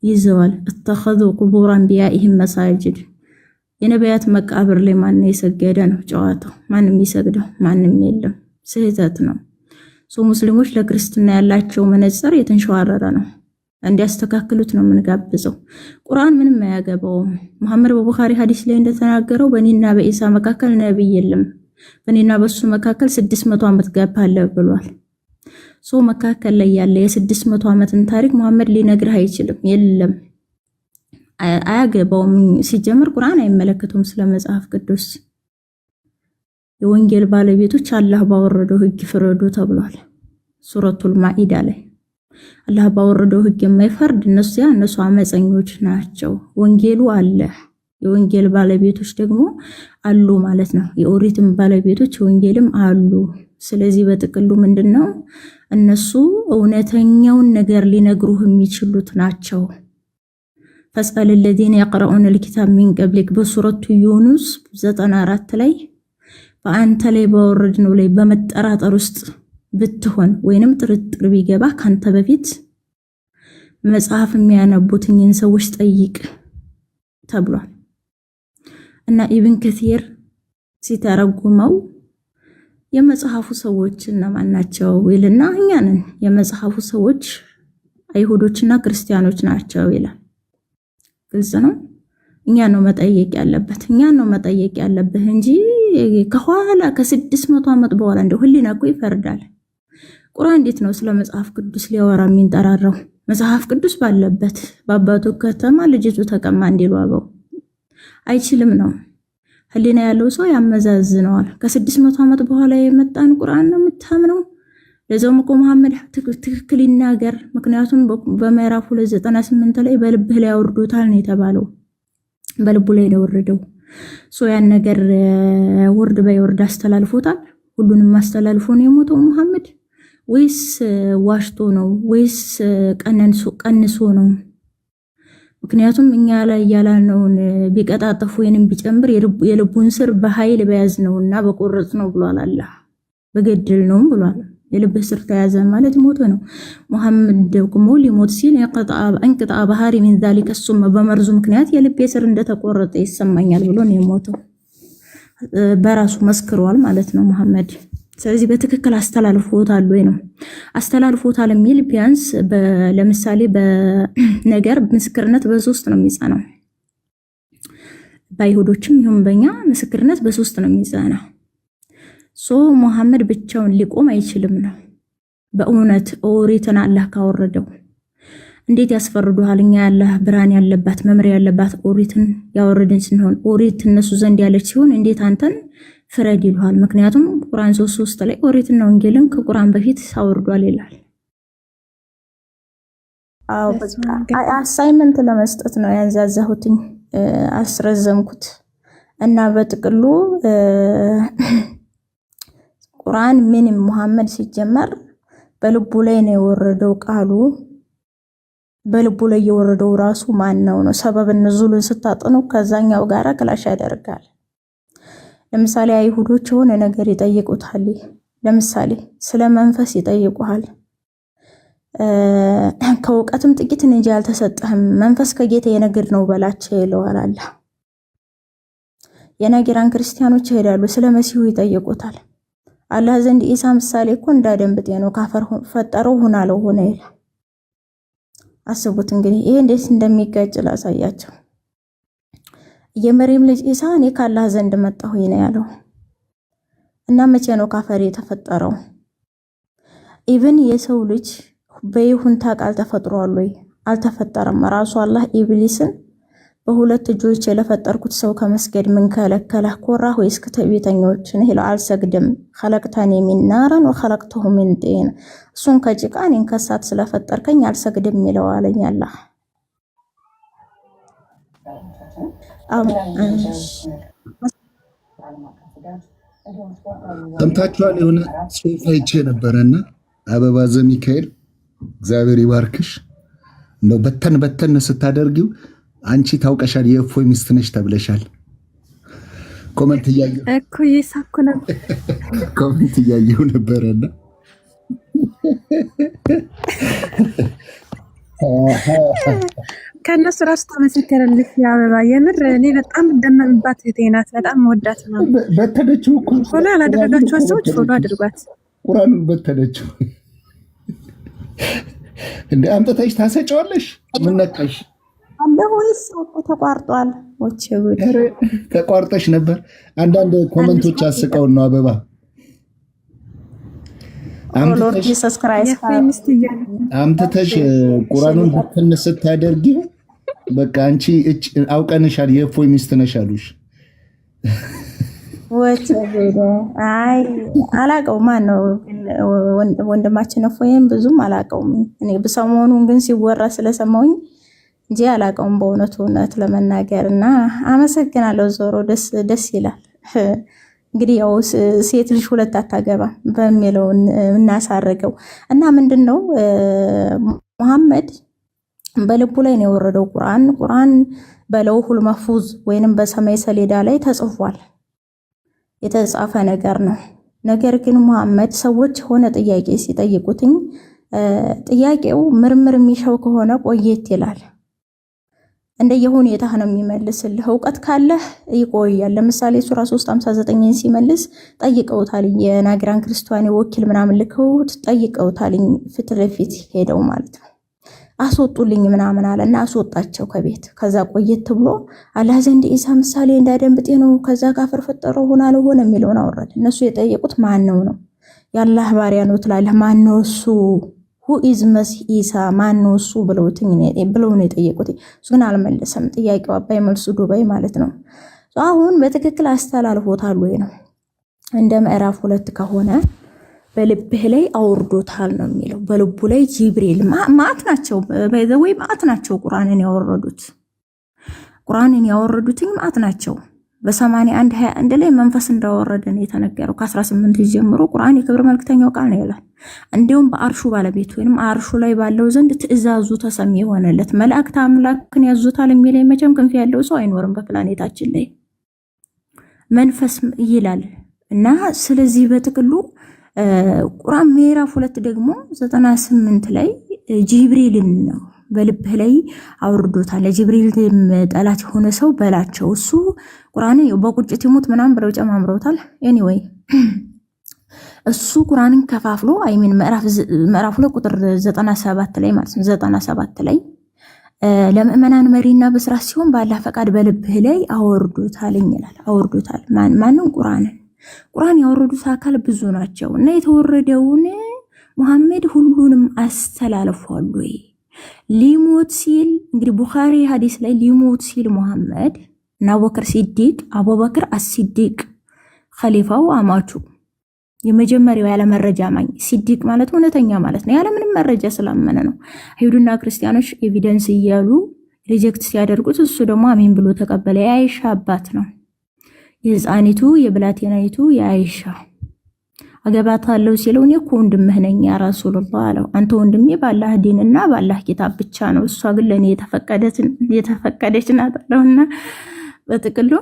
Speaker 6: ይዘዋል። እተኸዙ ቁቡር አንቢያኢሂም መሳጅድ። የነቢያት መቃብር ላይ ማን የሰገደ ነው ጨዋታው? ማንም ይሰግደው ማንም የለም። ስህተት ነው። ሙስሊሞች ለክርስትና ያላቸው መነጽር የተንሸዋረረ ነው። እንዲያስተካክሉት ነው የምንጋብዘው። ቁርአን ምንም አያገባውም። መሐመድ በቡኻሪ ሐዲስ ላይ እንደተናገረው በእኔና በኢሳ መካከል ነብይ የለም፣ በእኔና በሱ መካከል 600 ዓመት ጋፕ አለ ብሏል። መካከል ላይ ያለ የ600 ዓመትን ታሪክ መሐመድ ሊነግርህ አይችልም። የለም አያገባውም። ሲጀምር ቁርአን አይመለከቱም ስለ መጽሐፍ ቅዱስ። የወንጌል ባለቤቶች አላህ ባወረደው ህግ ፍረዱ ተብሏል ሱረቱል ማኢዳ ላይ። አላህ ባወረደው ህግ የማይፈርድ እነሱ አመፀኞች ናቸው። ወንጌሉ አለ፣ የወንጌል ባለቤቶች ደግሞ አሉ ማለት ነው። የኦሪትም ባለቤቶች የወንጌልም አሉ። ስለዚህ በጥቅሉ ምንድነው እነሱ እውነተኛውን ነገር ሊነግሩህ የሚችሉት ናቸው። ፈስአል الذين يقرؤون الكتاب من قبلك በሱረቱ ዩኑስ 94 ላይ በአንተ ላይ ባወረድነው ላይ በመጠራጠር ውስጥ ብትሆን ወይንም ጥርጥር ቢገባ ካንተ በፊት መጽሐፍ የሚያነቡትኝን ሰዎች ጠይቅ ተብሏል። እና ኢብን ከሲር ሲተረጉመው የመጽሐፉ ሰዎች እነማን ናቸው ይልና እኛ ነን የመጽሐፉ ሰዎች አይሁዶችና ክርስቲያኖች ናቸው ይላል። ግልጽ ነው። እኛ ነው መጠየቅ ያለበት እንጂ ከኋላ ከ600 ዓመት በኋላ እንደው ህሊና እኮ ይፈርዳል። ቁርአን እንዴት ነው ስለ መጽሐፍ ቅዱስ ሊያወራ የሚንጠራራው? መጽሐፍ ቅዱስ ባለበት በአባቱ ከተማ ልጅቱ ተቀማ እንዲሉ አበው አይችልም ነው። ህሊና ያለው ሰው ያመዛዝነዋል። ከ600 ዓመት በኋላ የመጣን ቁርአን ነው የምታምነው? ለዛውም እኮ መሐመድ ትክክል ይናገር። ምክንያቱም በምዕራፍ 298 ላይ በልብህ ላይ ያወርዱታል ነው የተባለው። በልቡ ላይ ነው ወረደው። ያን ነገር ወርድ ባይወርድ አስተላልፎታል። ሁሉንም አስተላልፎ ነው የሞተው መሐመድ ወይስ ዋሽቶ ነው ወይስ ቀንሶ ነው? ምክንያቱም እኛ ላይ ያላልነውን ቢቀጣጠፉ ወይንም ቢጨምር የልቡን ስር በኃይል በያዝ ነውና በቆረጥ ነው ብሏል። አላህ በገድል ነው ብሏል። የልብ ስር ተያዘ ማለት ሞተ ነው። መሐመድ ደግሞ ሊሞት ሲል እንቅጣ ባህሪ من ذلك ثم በመርዙ ምክንያት የልብ ስር እንደተቆረጠ ይሰማኛል ብሎ ነው የሞተው። በራሱ መስክሯል ማለት ነው መሐመድ። ስለዚህ በትክክል አስተላልፎታል ወይ ነው አስተላልፎታል የሚል ቢያንስ ለምሳሌ በነገር ምስክርነት በ3 ነው የሚጸናው። በአይሁዶችም ይሁን በእኛ ምስክርነት በ3 ነው የሚጸናው። መሐመድ ብቻውን ሊቆም አይችልም ነው። በእውነት ኦሪትን አላህ ካወረደው እንዴት ያስፈርዱሃል? እኛ ያላህ ብርሃን ያለባት መምሪያ ያለባት ኦሪትን ያወረድን ስንሆን ኦሪት እነሱ ዘንድ ያለች ሲሆን እንዴት አንተን ፍረድ ይሉሃል? ምክንያቱም ቁርአን 3:3 ላይ ኦሪትና ወንጌልን ከቁርአን በፊት አወርዷል ይላል። አዎ በቃ አሳይመንት ለመስጠት ነው ያንዛዛሁትኝ አስረዘምኩት እና በጥቅሉ ቁርአን ምንም መሐመድ ሲጀመር በልቡ ላይ ነው የወረደው። ቃሉ በልቡ ላይ የወረደው ራሱ ማን ነው ሰበብ ንዙሉን ስታጠኑ ከዛኛው ጋራ ክላሽ ያደርጋል። ለምሳሌ አይሁዶች የሆነ ነገር ይጠይቁታል። ለምሳሌ ስለ መንፈስ ይጠይቁሃል። ከእውቀትም ጥቂት እንጂ አልተሰጠህም፣ መንፈስ ከጌታ የነገር ነው በላቸው ይለዋል አላህ። የነገራን ክርስቲያኖች ይሄዳሉ ስለ መሲሁ ይጠይቁታል። አላህ ዘንድ ኢሳ ምሳሌ እኮ እንዳደንብጤ ነው ካፈር ፈጠረው ሆናለው ሆነ ይላል። አስቡት እንግዲህ ይሄ እንዴት እንደሚጋጭ ላሳያቸው። የመርየም ልጅ ኢሳ እኔ ከአላህ ዘንድ መጣሁ ነው ያለው እና መቼ ነው ካፈር የተፈጠረው? ኢብን የሰው ልጅ በይሁንታ ቃል ተፈጥሯል ወይ? አልተፈጠረም። ራሱ አላህ ኢብሊስን በሁለት እጆች የለፈጠርኩት ሰው ከመስገድ ምን ከለከለህ? ኮራህ ወይስ ከተቤተኞችን ይለው አልሰግድም። خلقتني من نار وخلقته من طين እሱን ከጭቃ እኔን ከሳት ስለፈጠርከኝ አልሰግድም ይለው አለኝ አላህ።
Speaker 7: ሰምታችኋል? የሆነ ጽሑፍ አይቼ ነበረና አበባ ዘሚካኤል እግዚአብሔር ይባርክሽ ነው በተን ስታደርጊው አንቺ ታውቀሻል የእፎይ ሚስት ነሽ ተብለሻል። ኮሜንት እያየሁ
Speaker 9: እኮ እየሳኩ ነበር።
Speaker 7: ኮሜንት እያየሁ ነበርና
Speaker 9: ከነሱ ራሱ ተመሰከረልሽ አበባ። የምር እኔ በጣም እንደምንባት እህቴ ናት። በጣም ወዳት ነው።
Speaker 7: በተደችው እኮ
Speaker 9: ፎሎ ያላደረጋችሁ ሰዎች ፎሎ አድርጓት።
Speaker 7: ቁርአኑን በተነችው እንደ አምጥተሽ ታሰጪዋለሽ። ምን ነካሽ?
Speaker 6: ወይስ ተቋርጧል?
Speaker 7: ተቋርጠሽ ነበር። አንዳንድ ኮመንቶች አስቀው ነው አበባ አምጥተሽ ቁርአኑን በተን ስታደርጊው በቃ አንቺ አውቀንሻል የእፎይ ሚስት ነሽ አሉሽ።
Speaker 6: አይ አላቀው ማን ነው ወንድማችን እፎይን ብዙም አላቀውም። እኔ በሰሞኑን ግን ሲወራ ስለሰማሁኝ እንጂ አላቀውም በእውነቱ እውነት ለመናገር እና አመሰግናለሁ። ዞሮ ደስ ይላል። እንግዲህ ያው ሴት ልጅ ሁለት አታገባ በሚለው እናሳረገው እና ምንድነው መሐመድ በልቡ ላይ ነው የወረደው ቁርአን በለውሁል መህፉዝ ወይንም በሰማይ ሰሌዳ ላይ ተጽፏል። የተጻፈ ነገር ነው። ነገር ግን መሐመድ ሰዎች ሆነ ጥያቄ ሲጠይቁትኝ ጥያቄው ምርምር የሚሻው ከሆነ ቆየት ይላል። እንደየሁኔታህ ነው የሚመልስልህ። እውቀት ካለህ ይቆያል። ለምሳሌ ሱራ 3:59 ሲመልስ ጠይቀውታል። የናግራን ክርስቲያኒ ወኪል ምናምን ልከውት ጠይቀውታል። ፊት ለፊት ሄደው ማለት ነው። አስወጡልኝ ምናምን አለና አስወጣቸው ከቤት። ከዛ ቆየት ብሎ አላህ ዘንድ ኢሳ ምሳሌ እንዳደንብጤ ነው ከዛ ካፈር ፈጠረው ሆነ አልሆነ የሚለውን አወረደ። እነሱ የጠየቁት ማን ነው? የአላህ ባሪያ ነው ትላለህ። ማን ነው እሱ? who is መሲህ ኢሳ ማን ነው እሱ ብለው ነው የጠየቁት። እሱ ግን አልመለሰም። ጥያቄው አባይ መልሱ ዱባይ ማለት ነው። አሁን በትክክል አስተላልፎታል ወይ ነው? እንደ ምዕራፍ 2 ከሆነ በልብህ ላይ አውርዶታል ነው የሚለው። በልቡ ላይ ጅብሪል ማአት ናቸው በዘወይ ማአት ናቸው ቁርአንን ያወረዱትኝ ማአት ናቸው። በ81:21 ላይ መንፈስ እንዳወረደ ነው የተነገረው። ከ18 ጀምሮ ቁርአን የክብር መልክተኛው ቃል ነው ይላል። እንዲሁም በአርሹ ባለቤት ወይንም አርሹ ላይ ባለው ዘንድ ትእዛዙ ተሰሚ የሆነለት መላእክት አምላክን ያዙታል የሚል መቼም ክንፍ ያለው ሰው አይኖርም በፕላኔታችን ላይ መንፈስ ይላል እና ስለዚህ በጥቅሉ ቁርአን ምዕራፍ 2 ደግሞ 98 ላይ ጅብሪልን ነው በልብህ ላይ አውርዶታል። ጅብሪል ጠላት የሆነ ሰው በላቸው። እሱ ቁርአንን በቁጭት ይሙት ምናምን ብለው ጨማምረውታል። ኤኒዌይ እሱ ቁርአንን ከፋፍሎ አይሚን ምዕራፍ 2 ቁጥር 97 ላይ ማለት ነው 97 ላይ ለምእመናን መሪና በስራት ሲሆን ባላህ ፈቃድ በልብህ ላይ አውርዶታል ይላል። አውርዶታል ማንን? ቁርአን ያወረዱት አካል ብዙ ናቸው እና የተወረደውን መሐመድ ሁሉንም አስተላልፏል ወይ? ሊሞት ሲል እንግዲህ ቡኻሪ ሐዲስ ላይ ሊሞት ሲል መሐመድ እና አቡበክር አስሲዲቅ ኸሊፋው አማቹ የመጀመሪያው ያለ መረጃ ማኝ ሲዲቅ ማለት እውነተኛ ማለት ነው። ያለ ምንም መረጃ ስላመነ ነው። አይሁድና ክርስቲያኖች ኤቪደንስ እያሉ ሪጀክት ሲያደርጉት እሱ ደግሞ አሜን ብሎ ተቀበለ። የአይሻ አባት ነው። የህፃኒቱ የብላቴናይቱ የአይሻ አገባታለሁ ሲለው እኔ እኮ ወንድምህ ነኝ ያ ረሱላህ አለው። አንተ ወንድሜ ባላህ ዲንና ባላህ ኪታብ ብቻ ነው፣ እሷ ግን ለኔ የተፈቀደች ናት አለውና በጥቅሉ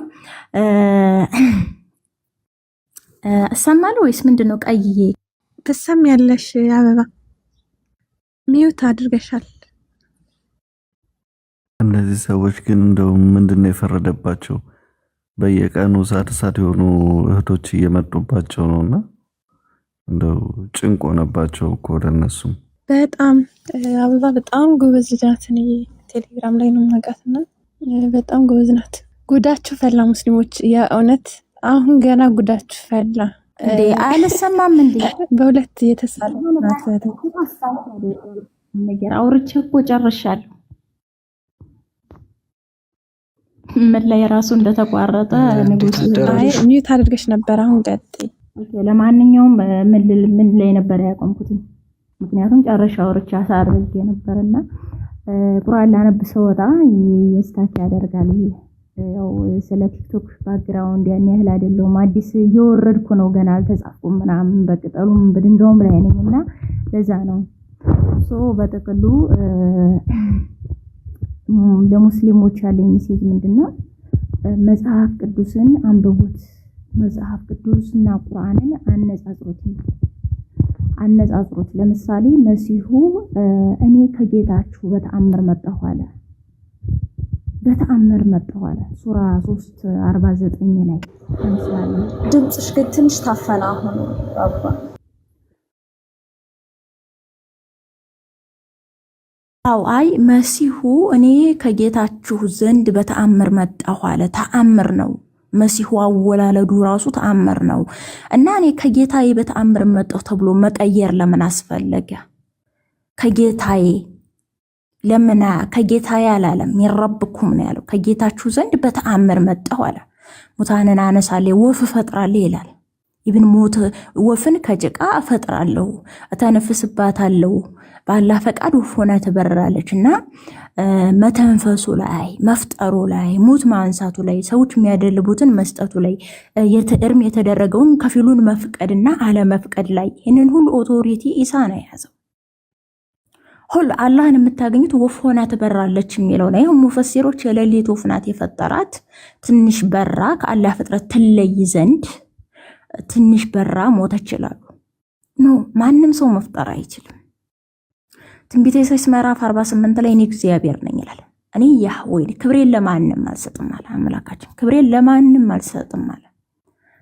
Speaker 6: እሰማለሁ ወይስ ምንድነው? ቀይዬ
Speaker 9: ትሰሚያለሽ? አበባ ሚውት አድርገሻል።
Speaker 10: እነዚህ ሰዎች ግን እንደው ምንድነው የፈረደባቸው? በየቀኑ ሳት የሆኑ እህቶች እየመጡባቸው ነውና እንደው ጭንቅ ሆነባቸው እኮ ለነሱም።
Speaker 9: በጣም አበባ በጣም ጎበዝ ናት። እኔ ቴሌግራም ላይ ነው የማውቃትና በጣም ጎበዝ ናት። ጉዳችሁ ፈላ ሙስሊሞች፣ የእውነት አሁን ገና ጉዳችሁ ፈላ።
Speaker 6: እንዴ አልሰማም እንዴ?
Speaker 9: በሁለት የተሳለናት
Speaker 6: ነገር አውርቼ እኮ ጨርሻለሁ። ምን ላይ ራሱ እንደተቋረጠ ንጉስ
Speaker 9: ሚዩት አድርገሽ ነበር። አሁን ቀጥይ።
Speaker 6: ኦኬ፣ ለማንኛውም ምን ላይ ነበር ያቆምኩት? ምክንያቱም ጨርሻ አውርቼ አሳርጌ ነበርና ቁርአን ላነብ ስወጣ የስታክ ያደርጋል። ያው ስለ ቲክቶክ ባክግራውንድ ያን ያህል አይደለም፣ አዲስ እየወረድኩ ነው፣ ገና አልተጻፍኩም ምናምን በቅጠሉም በድንጋዩም ላይ ነኝና ለዛ ነው። በጥቅሉ ለሙስሊሞች ያለኝ ሜሴጅ ምንድነው? መጽሐፍ ቅዱስን አንብቡት። መጽሐፍ ቅዱስና ቁርአንን አነጻጽሩት። ለምሳሌ መሲሁ እኔ ከጌታችሁ በተአምር መጣሁ አለ። ሱራ 3:49 ላይ ለምሳሌ
Speaker 3: ድምጽሽ ግን ትንሽ ታፈና። አሁን አባ
Speaker 6: አይ መሲሁ እኔ ከጌታችሁ ዘንድ በተአምር መጣሁ አለ። ተአምር ነው መሲሁ አወላለዱ ራሱ ተአምር ነው። እና እኔ ከጌታዬ በተአምር መጣሁ ተብሎ መቀየር ለምን አስፈለገ? ከጌታዬ ለምን ከጌታዬ አላለም? ይረብኩም ነው ያለው። ከጌታችሁ ዘንድ በተአምር መጣሁ አለ። ሙታንን አነሳለሁ፣ ወፍ እፈጥራለሁ ይላል። ኢብን ሞት ወፍን ከጭቃ እፈጥራለሁ፣ እተነፍስባታለሁ፣ ባላህ ፈቃድ ወፍ ሆና ትበራለች። እና መተንፈሱ ላይ መፍጠሩ ላይ ሙት ማንሳቱ ላይ ሰዎች የሚያደልቡትን መስጠቱ ላይ እርም የተደረገውን ከፊሉን መፍቀድና አለመፍቀድ ላይ ይህንን ሁሉ ኦቶሪቲ ኢሳ ነው የያዘው። ሁሉ አላህን የምታገኙት ወፍ ሆና ትበራለች የሚለው ነው። ይሄው ሙፈሲሮች የሌሊት ወፍ ናት የፈጠራት ትንሽ በራ ከአላህ ፍጥረት ትለይ ዘንድ ትንሽ በራ ሞተች ይላሉ። ኖ ማንም ሰው መፍጠር አይችልም። ትንቢተ ኢሳይያስ ምዕራፍ 48 ላይ እኔ እግዚአብሔር ነኝ ይላል። እኔ ያህዌ ክብሬን ለማንም አልሰጥም አለ አምላካችን። ክብሬን ለማንም አልሰጥም አለ።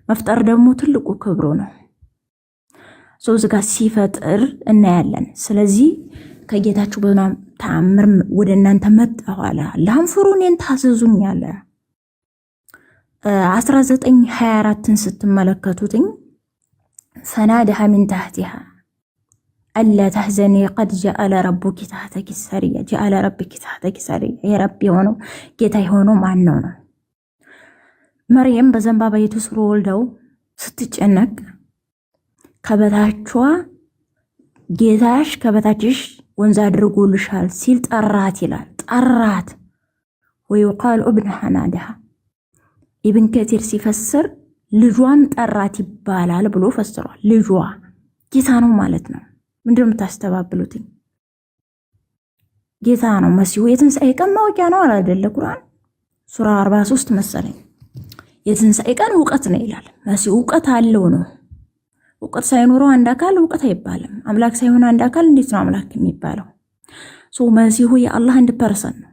Speaker 6: መፍጠር ደግሞ ትልቁ ክብሩ ነው። ሰው ዝጋ ሲፈጥር እናያለን። ስለዚህ ከጌታችሁ በጣም ተአምር ወደ እናንተ መጣሁ አለ። አላህን ፍሩ እኔን ታዘዙኝ አለ። 1924ን ስትመለከቱትኝ ፈናደሃ ሚን ታህቲሃ አላ ተህዘኒ ቀድ ጀአለ ረቡኪ ታህተኪ ሰሪያ ጀአለ ረቢኪ ታህተኪ ሰሪያ። የረቢ የሆነው ጌታ የሆነው ማን ነው? መርየም በዘንባባይቱ ስር ወልደው ስትጨነቅ ከበታቿ ጌታሽ ከበታችሽ ወንዝ አድርጎልሻል ሲል ጠራት ይላል። ጠራት ወይቃል ابن ሐናዳሃ ኢብን ከቲር ሲፈስር ልጇም ጠራት ይባላል ብሎ ፈስሯል። ልጇ ጌታ ነው ማለት ነው። ምንድነው የምታስተባብሉት? ጌታ ነው መሲሁ። የትንሣኤ ቀን ማወቂያ ነው አይደለ? ቁርአን ሱራ 43 መሰለኝ የትንሣኤ ቀን እውቀት ነው ይላል። መሲሁ እውቀት አለው ነው። እውቀት ሳይኖረው አንድ አካል እውቀት አይባልም። አምላክ ሳይሆን አንድ አካል እንዴት ነው አምላክ የሚባለው? መሲሁ የአላህ አንድ ፐርሰን ነው።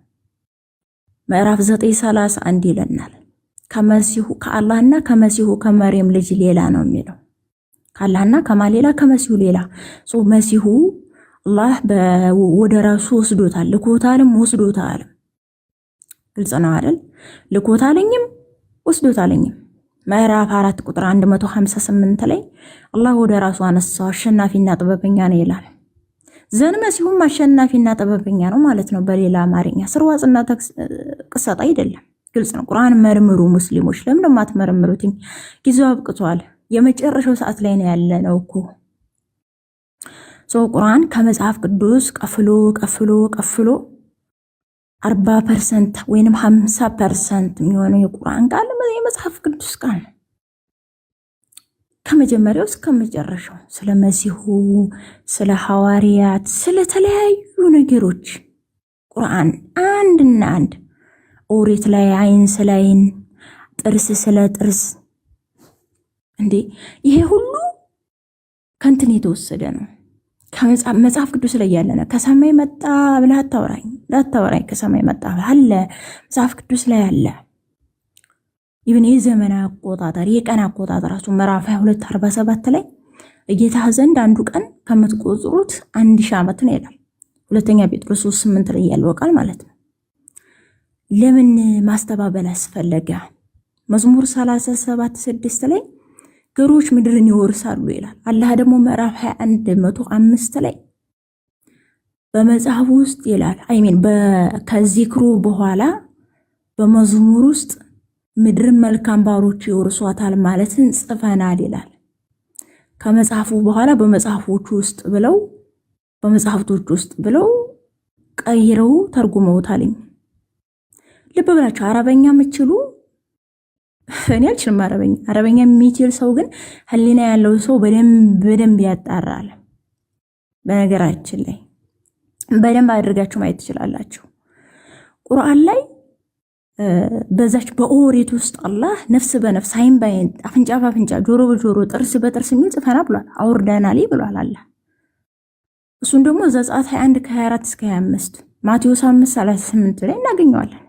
Speaker 6: ምዕራፍ 9:31 ይለናል። ከመሲሁ ከአላህና ከመሲሁ ከመርየም ልጅ ሌላ ነው የሚለው። ከአላህና ከማሌላ ከመሲሁ ሌላ። መሲሁ አላህ ወደ ራሱ ወስዶታል፣ ልኮታልም ወስዶታልም። ግልጽ ነው አይደል? ልኮታልኝም ወስዶታልኝም። ምዕራፍ 4 ቁጥር 158 ላይ አላህ ወደ ራሱ አነሳው፣ አሸናፊና ጥበበኛ ነው ይላል። ዘን መሲሁም አሸናፊና ጥበበኛ ነው ማለት ነው። በሌላ አማርኛ ስርዋጽና ቅሰጣ አይደለም። ግልጽ ነው። ቁርአን መርምሩ ሙስሊሞች። ለምን ማትመረምሩት? ጊዜው አብቅቷል። የመጨረሻው ሰዓት ላይ ነው ያለነው እኮ። ቁርአን ከመጽሐፍ ቅዱስ ቀፍሎ 40% ወይንም 50% የሚሆነው የቁርአን ቃል የመጽሐፍ ቅዱስ ቃል ነው። ከመጀመሪያው እስከ መጨረሻው ስለ መሲሁ፣ ስለ ሐዋርያት፣ ስለ ተለያዩ ነገሮች ቁርአን አንድና አንድ። ኦሪት ላይ አይን ስለ አይን፣ ጥርስ ስለ ጥርስ። እንዴ ይሄ ሁሉ ከንትን የተወሰደ ነው። ከመጽሐፍ ቅዱስ ላይ ያለ ነው። ከሰማይ መጣ ብለህ አታወራኝ። ከሰማይ መጣ አለ መጽሐፍ ቅዱስ ላይ አለ። ይብን የዘመን አቆጣጠር የቀን አቆጣጠር ራሱ ምዕራፍ 22:47 ላይ ጌታ ዘንድ አንዱ ቀን ከምትቆጥሩት 1000 ዓመት ነው ይላል። ሁለተኛ ጴጥሮስ 3:8 ላይ ያለው ቃል ማለት ነው። ለምን ማስተባበል አስፈለገ? መዝሙር 37:6 ላይ ገሮች ምድርን ይወርሳሉ ይላል። አላህ ደግሞ ምዕራፍ 21:105 ላይ በመጽሐፍ ውስጥ ይላል ከዚክሩ በኋላ በመዝሙር ውስጥ ምድርን መልካም ባሮች ይወርሷታል ማለትን ጽፈናል ይላል። ከመጽሐፉ በኋላ በመጽሐፎቹ ውስጥ ብለው ቀይረው ተርጉመውታል። ልብ ብላችሁ አረበኛ የምትችሉ እኔ አልችልም አረበኛ የሚችል ሰው ግን ህሊና ያለው ሰው በደንብ ያጣራል። በነገራችን ላይ በደንብ አድርጋችሁ ማየት ትችላላችሁ። ቁርአን ላይ በዛች በኦሪት ውስጥ አላህ ነፍስ በነፍስ አይን በአይን አፍንጫ በአፍንጫ ጆሮ በጆሮ ጥርስ በጥርስ የሚል ጽፈና ብሏል። አውርደናል ብሏል አላህ። እሱን ደግሞ ዘጸአት 21:24-25 ማቴዎስ 5:38 ላይ እናገኘዋለን።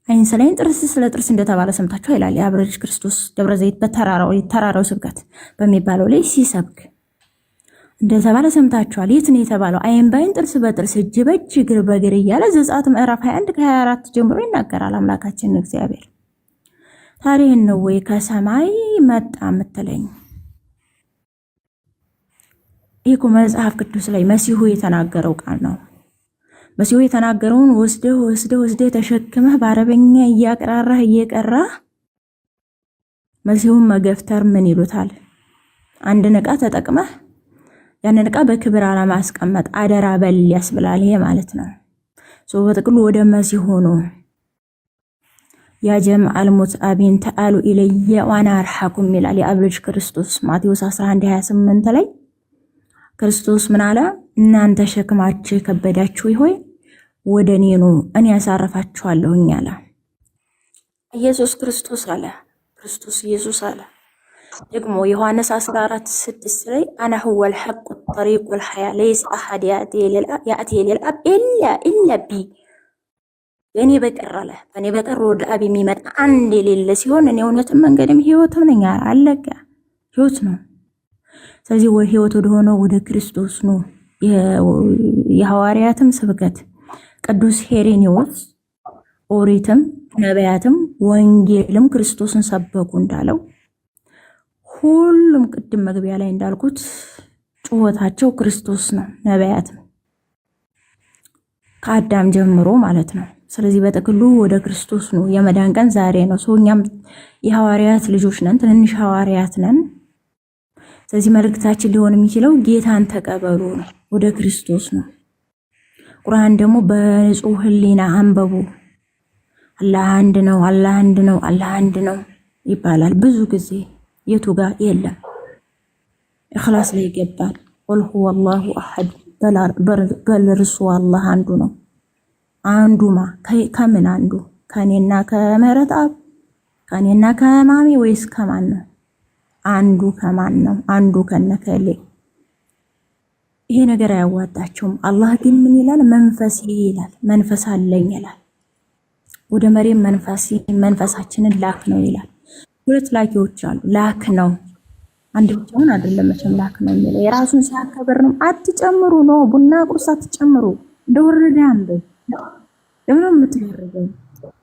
Speaker 6: አይን ስለ አይን ጥርስ ስለ ጥርስ እንደተባለ ሰምታችሁ ይላል የአብረጅ ክርስቶስ ደብረ ዘይት በተራራው ስብከት በሚባለው ላይ ሲሰብክ እንደተባለ ሰምታችኋል። የት ነው የተባለው? አይን ባይን ጥርስ በጥርስ እጅ በእጅ እግር በእግር እያለ ዘጸአት ምዕራፍ 21 ከ24 ጀምሮ ይናገራል አምላካችን እግዚአብሔር። ታዲያ ነው ወይ ከሰማይ መጣ የምትለኝ? ይህ እኮ መጽሐፍ ቅዱስ ላይ መሲሁ የተናገረው ቃል ነው። መሲሁ የተናገረውን ወስደህ ተሸክመህ በአረበኛ እያቀራራህ እየቀራህ መሲሁን መገፍተር ምን ይሉታል? አንድን ዕቃ ተጠቅመህ ያንን ዕቃ በክብር አለማስቀመጥ አደራ በል ያስብላል። ይሄ ማለት ነው። በጥቅሉ ወደ መሲሁ ነው። ያ ጀምዐል ሙትአቢን ተአሉ ኢለየ ዋና አርሐኩም ይላል የአብ ልጅ ክርስቶስ ማቴዎስ 11:28 ላይ ክርስቶስ ምን አለ? እናንተ ሸክማችሁ የከበዳችሁ ሆይ ወደ እኔ ኑ እኔ ያሳርፋችኋለሁኝ አለ። ኢየሱስ ክርስቶስ አለ። ክርስቶስ ኢየሱስ አለ። ደግሞ ዮሐንስ 14:6 ላይ አነ ሁወል ሐቁ ጠሪቁል ሐያ ለይሰ አሐድ ያእቲ ሊልአብ ኢላ ቢ በእኔ በቀር አለ። በእኔ በቀር ወደ አብ የሚመጣ አንድ የሌለ ሲሆን እኔ እውነትም መንገድም ሕይወትም ነኝ። አለቀ። ሕይወት ነው። ስለዚህ ሕይወት ወደሆነው ወደ ክርስቶስ ነው። የሐዋርያትም ስብከት ቅዱስ ሄሬኔዎስ ኦሪትም ነቢያትም ወንጌልም ክርስቶስን ሰበኩ እንዳለው ሁሉም ቅድም መግቢያ ላይ እንዳልኩት ጩኸታቸው ክርስቶስ ነው። ነቢያትም ከአዳም ጀምሮ ማለት ነው። ስለዚህ በጥቅሉ ወደ ክርስቶስ ነው። የመዳን ቀን ዛሬ ነው። እኛም የሐዋርያት ልጆች ነን፣ ትንንሽ ሐዋርያት ነን። ስለዚህ መልእክታችን ሊሆን የሚችለው ጌታን ተቀበሉ ነው፣ ወደ ክርስቶስ ነው። ቁርአን ደግሞ በንጹህ ህሊና አንበቡ። አላህ አንድ ነው፣ አላህ አንድ ነው፣ አላህ አንድ ነው ይባላል ብዙ ጊዜ። የቱ ጋር የለም። ኢኽላስ ላይ ይገባል። ቁል ሁወላሁ አሐድ በል እርሱ አላህ አንዱ ነው። አንዱማ ከምን አንዱ? ከኔና ከምህረት አብ ከኔና ከማሚ ወይስ ከማን ነው? አንዱ ከማን ነው? አንዱ ከነከሌ። ይሄ ነገር አያዋጣቸውም። አላህ ግን ምን ይላል? መንፈስ ይላል። መንፈስ አለኝ ይላል። ወደ መሬም መንፈሳችንን ላክ ነው ይላል። ሁለት ላኪዎች አሉ። ላክ ነው አንድ ብቻውን አይደለም መቼም ላክ ነው የሚለው የራሱን ሲያከብር ነው። አትጨምሩ ነው ቡና ቁርስ አትጨምሩ። እንደወረደ አንበብ ለምን የምትበረዘው?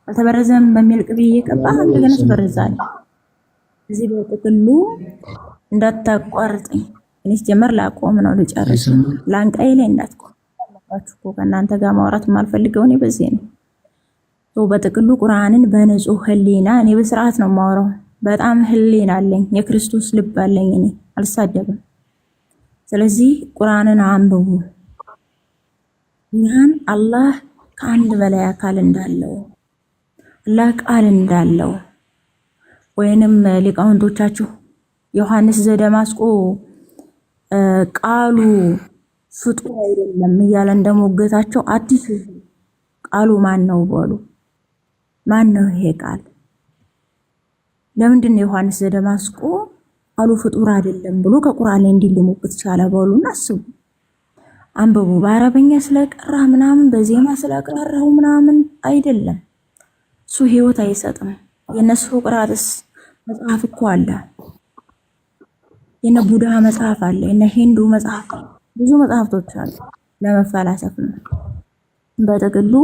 Speaker 6: አልተበረዘም በሚል ቅቤ እየቀባ እንደገና ትበረዛለህ። እዚህ በጥቅሉ እንዳታቋርጠኝ። እኔ ጀመር ላቆም ነው ልጨርስ። ላንቃይ ላይ እንዳትቆም አለባችሁ እኮ ከእናንተ ጋር ማውራት የማልፈልገው እኔ በዚህ ነው። በጥቅሉ ቁርአንን በንጹህ ህሊና እኔ በስርዓት ነው የማወራው። በጣም ህሊና አለኝ፣ የክርስቶስ ልብ አለኝ። እኔ አልሳደብም። ስለዚህ ቁርአንን አንብቡ። ቁርአን አላህ ከአንድ በላይ አካል እንዳለው አላህ ቃል እንዳለው ወይንም ሊቃውንቶቻችሁ ዮሐንስ ዘደማስቆ ቃሉ ፍጡር አይደለም እያለ እንደሞገታቸው አዲስ ቃሉ ማን ነው በሉ። ማን ነው ይሄ ቃል? ለምንድን ነው ዮሐንስ ዘደማስቆ ቃሉ ፍጡር አይደለም ብሎ ከቁርአን ላይ እንዲልሙበት ቻለ በሉና አስቡ። አንብቡ። በአረበኛ ስለቀራ ምናምን በዜማ ስለቀራው ምናምን አይደለም። እሱ ህይወት አይሰጥም። የነሱ ቁርአንስ መጽሐፍ እኮ አለ። የነ ቡድሃ መጽሐፍ አለ። የነ ሂንዱ መጽሐፍ ብዙ መጽሐፍቶች አሉ ለመፈላሰፍ ነው። በጥቅሉ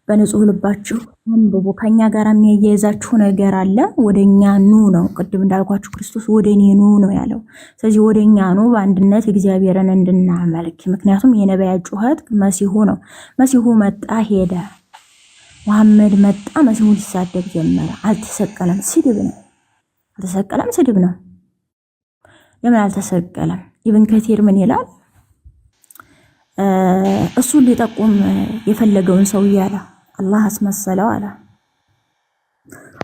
Speaker 6: በንጹህ ልባችሁ አንብቡ። ከኛ ጋር የሚያያይዛችሁ ነገር አለ። ወደኛ ኑ ነው። ቅድም እንዳልኳችሁ ክርስቶስ ወደኔ ኑ ነው ያለው። ስለዚህ ወደኛ ኑ በአንድነት እግዚአብሔርን እንድናመልክ። ምክንያቱም የነቢያት ጩኸት መሲሁ ነው። መሲሁ መጣ ሄደ። መሐመድ መጣ፣ መሲሁ ሊሳደብ ጀመረ። አልተሰቀለም፣ ስድብ ነው። አልተሰቀለም፣ ስድብ ነው። ለምን አልተሰቀለም? ኢብን ከቲር ምን ይላል? እሱን ሊጠቁም የፈለገውን ሰው እያለ አላህ አስመሰለው አለ።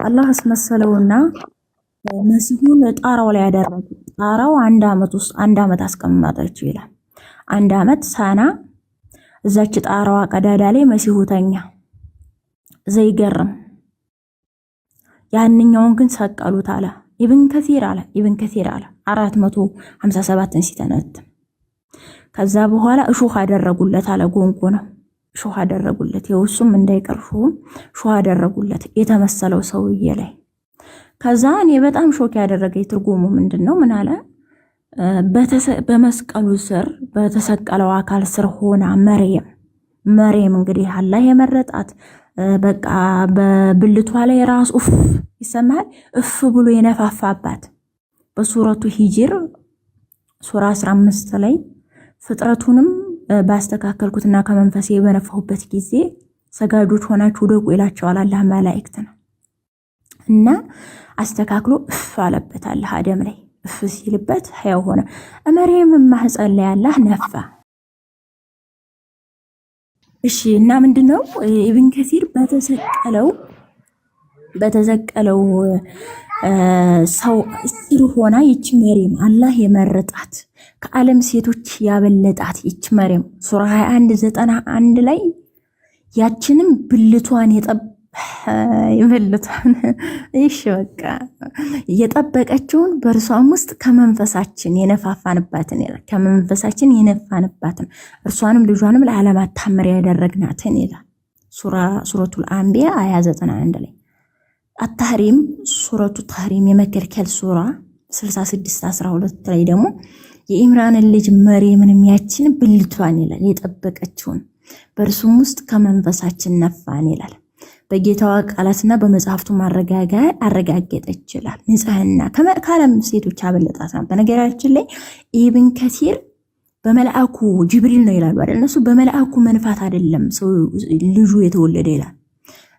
Speaker 6: አላህ አስመሰለውና መሲሁን ጣራው ላይ ያደረጉ። ጣራው አንድ አመት አስቀመጠችው ይላል። አንድ አመት ሳና እዛች ጣራዋ ቀዳዳ ላይ መሲሁ ተኛ። ዘይገርም ያንኛውን ግን ሰቀሉት አለ ኢብን ከቲር አለ። ኢብን ከቲር አለ 457ን ሲተነትም ከዛ በኋላ እሾህ አደረጉለት አለ። ጎንጎ ነው እሾህ አደረጉለት። የውሱም እንዳይቀርፉ እሾህ አደረጉለት የተመሰለው ሰውዬ ላይ። ከዛ እኔ በጣም ሾክ ያደረገኝ ትርጉሙ ምንድነው? ምን አለ? በመስቀሉ ስር በተሰቀለው አካል ስር ሆና መርየም እንግዲህ አላህ የመረጣት በቃ በብልቷ ላይ ራሱ እፍ ይሰማል እፍ ብሎ የነፋፋባት በሱረቱ ሂጅር ሱራ 15 ላይ ፍጥረቱንም ባስተካከልኩትና ከመንፈሴ በነፋሁበት ጊዜ ሰጋጆች ሆናችሁ ደቁ ይላቸዋል አላህ መላእክትን እና አስተካክሎ እፍ አለበት አላህ አደም ላይ እፍ ሲልበት ሕያው ሆነ። መርየም ማህፀን ላይ አላህ ነፋ። እሺ እና ምንድነው ኢብን ከሲር በተሰቀለው ሰው ስር ሆና ይች መርየም አላህ የመረጣት ከዓለም ሴቶች ያበለጣት ይች መርየም ሱራ 21:91 ላይ ያችንም ብልቷን ይበልጣን እሺ በቃ የጠበቀችውን በእርሷም ውስጥ ከመንፈሳችን የነፋፋንባትን እርሷንም ልጇንም ለዓለማት ታምር ያደረግናትን ይላል ሱረቱል አንቢያ 91 ላይ አታህሪም ሱረቱ ታህሪም የመከልከል ሱራ 66:12 ላይ ደግሞ የኢምራንን ልጅ መርየምን ያችን ብልቷን ይላል የጠበቀችውን በእርሱም ውስጥ ከመንፈሳችን ነፋን ይላል። በጌታዋ ቃላትና በመጽሐፍቱ አረጋገጠች ይችላል። ንጽህና ከዓለም ሴቶች አበለጣት ነው። በነገራችን ላይ ኢብን ከሲር በመልአኩ ጅብሪል ነው ይላሉ አይደል? እነሱ በመልአኩ መንፋት አይደለም ሰው ልጁ የተወለደ ይላል።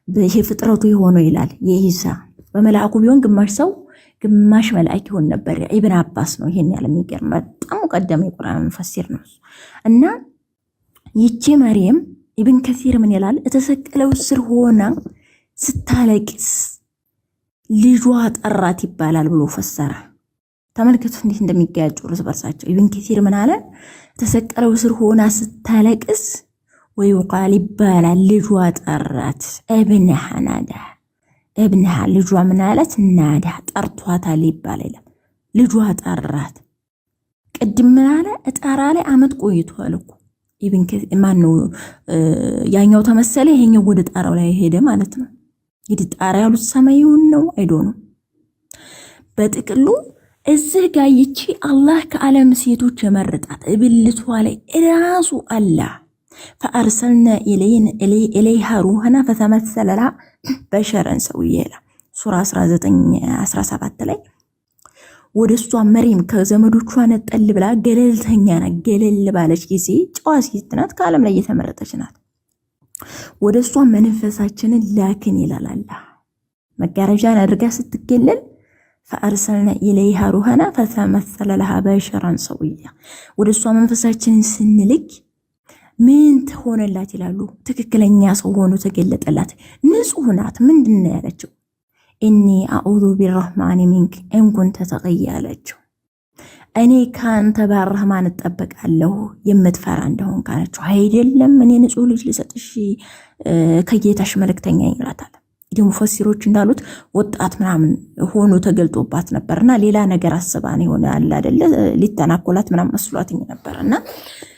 Speaker 6: ይሄ ፍጥረቱ የሆነው ይላል የኢሳ በመልአኩ ቢሆን ግማሽ ሰው ግማሽ መልአክ ይሆን ነበር። ኢብን አባስ ነው ይሄን ያለ የሚገርም በጣም ቀደም የቁርአን ሙፈሲር ነው። እና ይቺ መርየም ኢብን ከሲር ምን ይላል? የተሰቀለው ስር ሆና ስታለቅስ ልጇ ጠራት ይባላል ብሎ ፈሰረ። ተመልከቱ እንዴት እንደሚጋጩ እርስ በርሳቸው። ኢብን ከሲር ምን አለ? የተሰቀለው ስር ሆና ስታለቅስ ወይቃል ይባላል ልጇ ጠራት እብነሃ ናዳ እብነሃ ልጇ ምን አለት ናዳ ጠርቷታል ይባላል። ልጇ ጠራት ቅድም ምን አለ? እጣራ ላይ አመት ቆይቷል እኮ ኢብን ማን ነው ያኛው ተመሰለ ይሄኛው ወደ ጣራው ላይ ሄደ ማለት ነው። እንግዲህ ጣራ ያሉት ሰማዩን ነው አይዶ ነው። በጥቅሉ እዚህ ጋር ይቺ አላህ ከዓለም ሴቶች የመረጣት ብልቷ ላይ ራሱ አላህ فأرسلنا إليها روحنا فتمثل لها بشرا سويا ሱራ 19:17 ላይ ወደሷ መርየም ከዘመዶቿ ነጠል ብላ ገለል ባለች ጊዜ ጨዋ ሴት ናት፣ ከዓለም ላይ የተመረጠች ናት። ወደሷ መንፈሳችንን ላክን ይላል አላህ። መጋረጃን አድርጋ ስትገለል فأرسلنا إليها روحنا فتمثل لها بشرا سويا ወደሷ መንፈሳችንን ስንልክ ምን ትሆነላት ይላሉ። ትክክለኛ ሰው ሆኖ ተገለጠላት። ንጹህ ናት። ምንድነው ያለችው? ኢኒ አዑዙ ቢረህማን ሚንክ ኢን ኩንተ ተቂያ ያለችው። እኔ ካንተ በረህማን እጠበቃለሁ የምትፈራ እንደሆን ካለችው አይደለም እኔ ንጹህ ልጅ ልሰጥሽ ከጌታሽ መልእክተኛ ይላታል። ደግሞ ሙፈሲሮች እንዳሉት ወጣት ምናምን ሆኖ ተገልጦባት ነበርና ሌላ ነገር አስባን ይሆነ አለ አይደለ ሊተናኮላት ምናምን መስሏትኝ ነበርና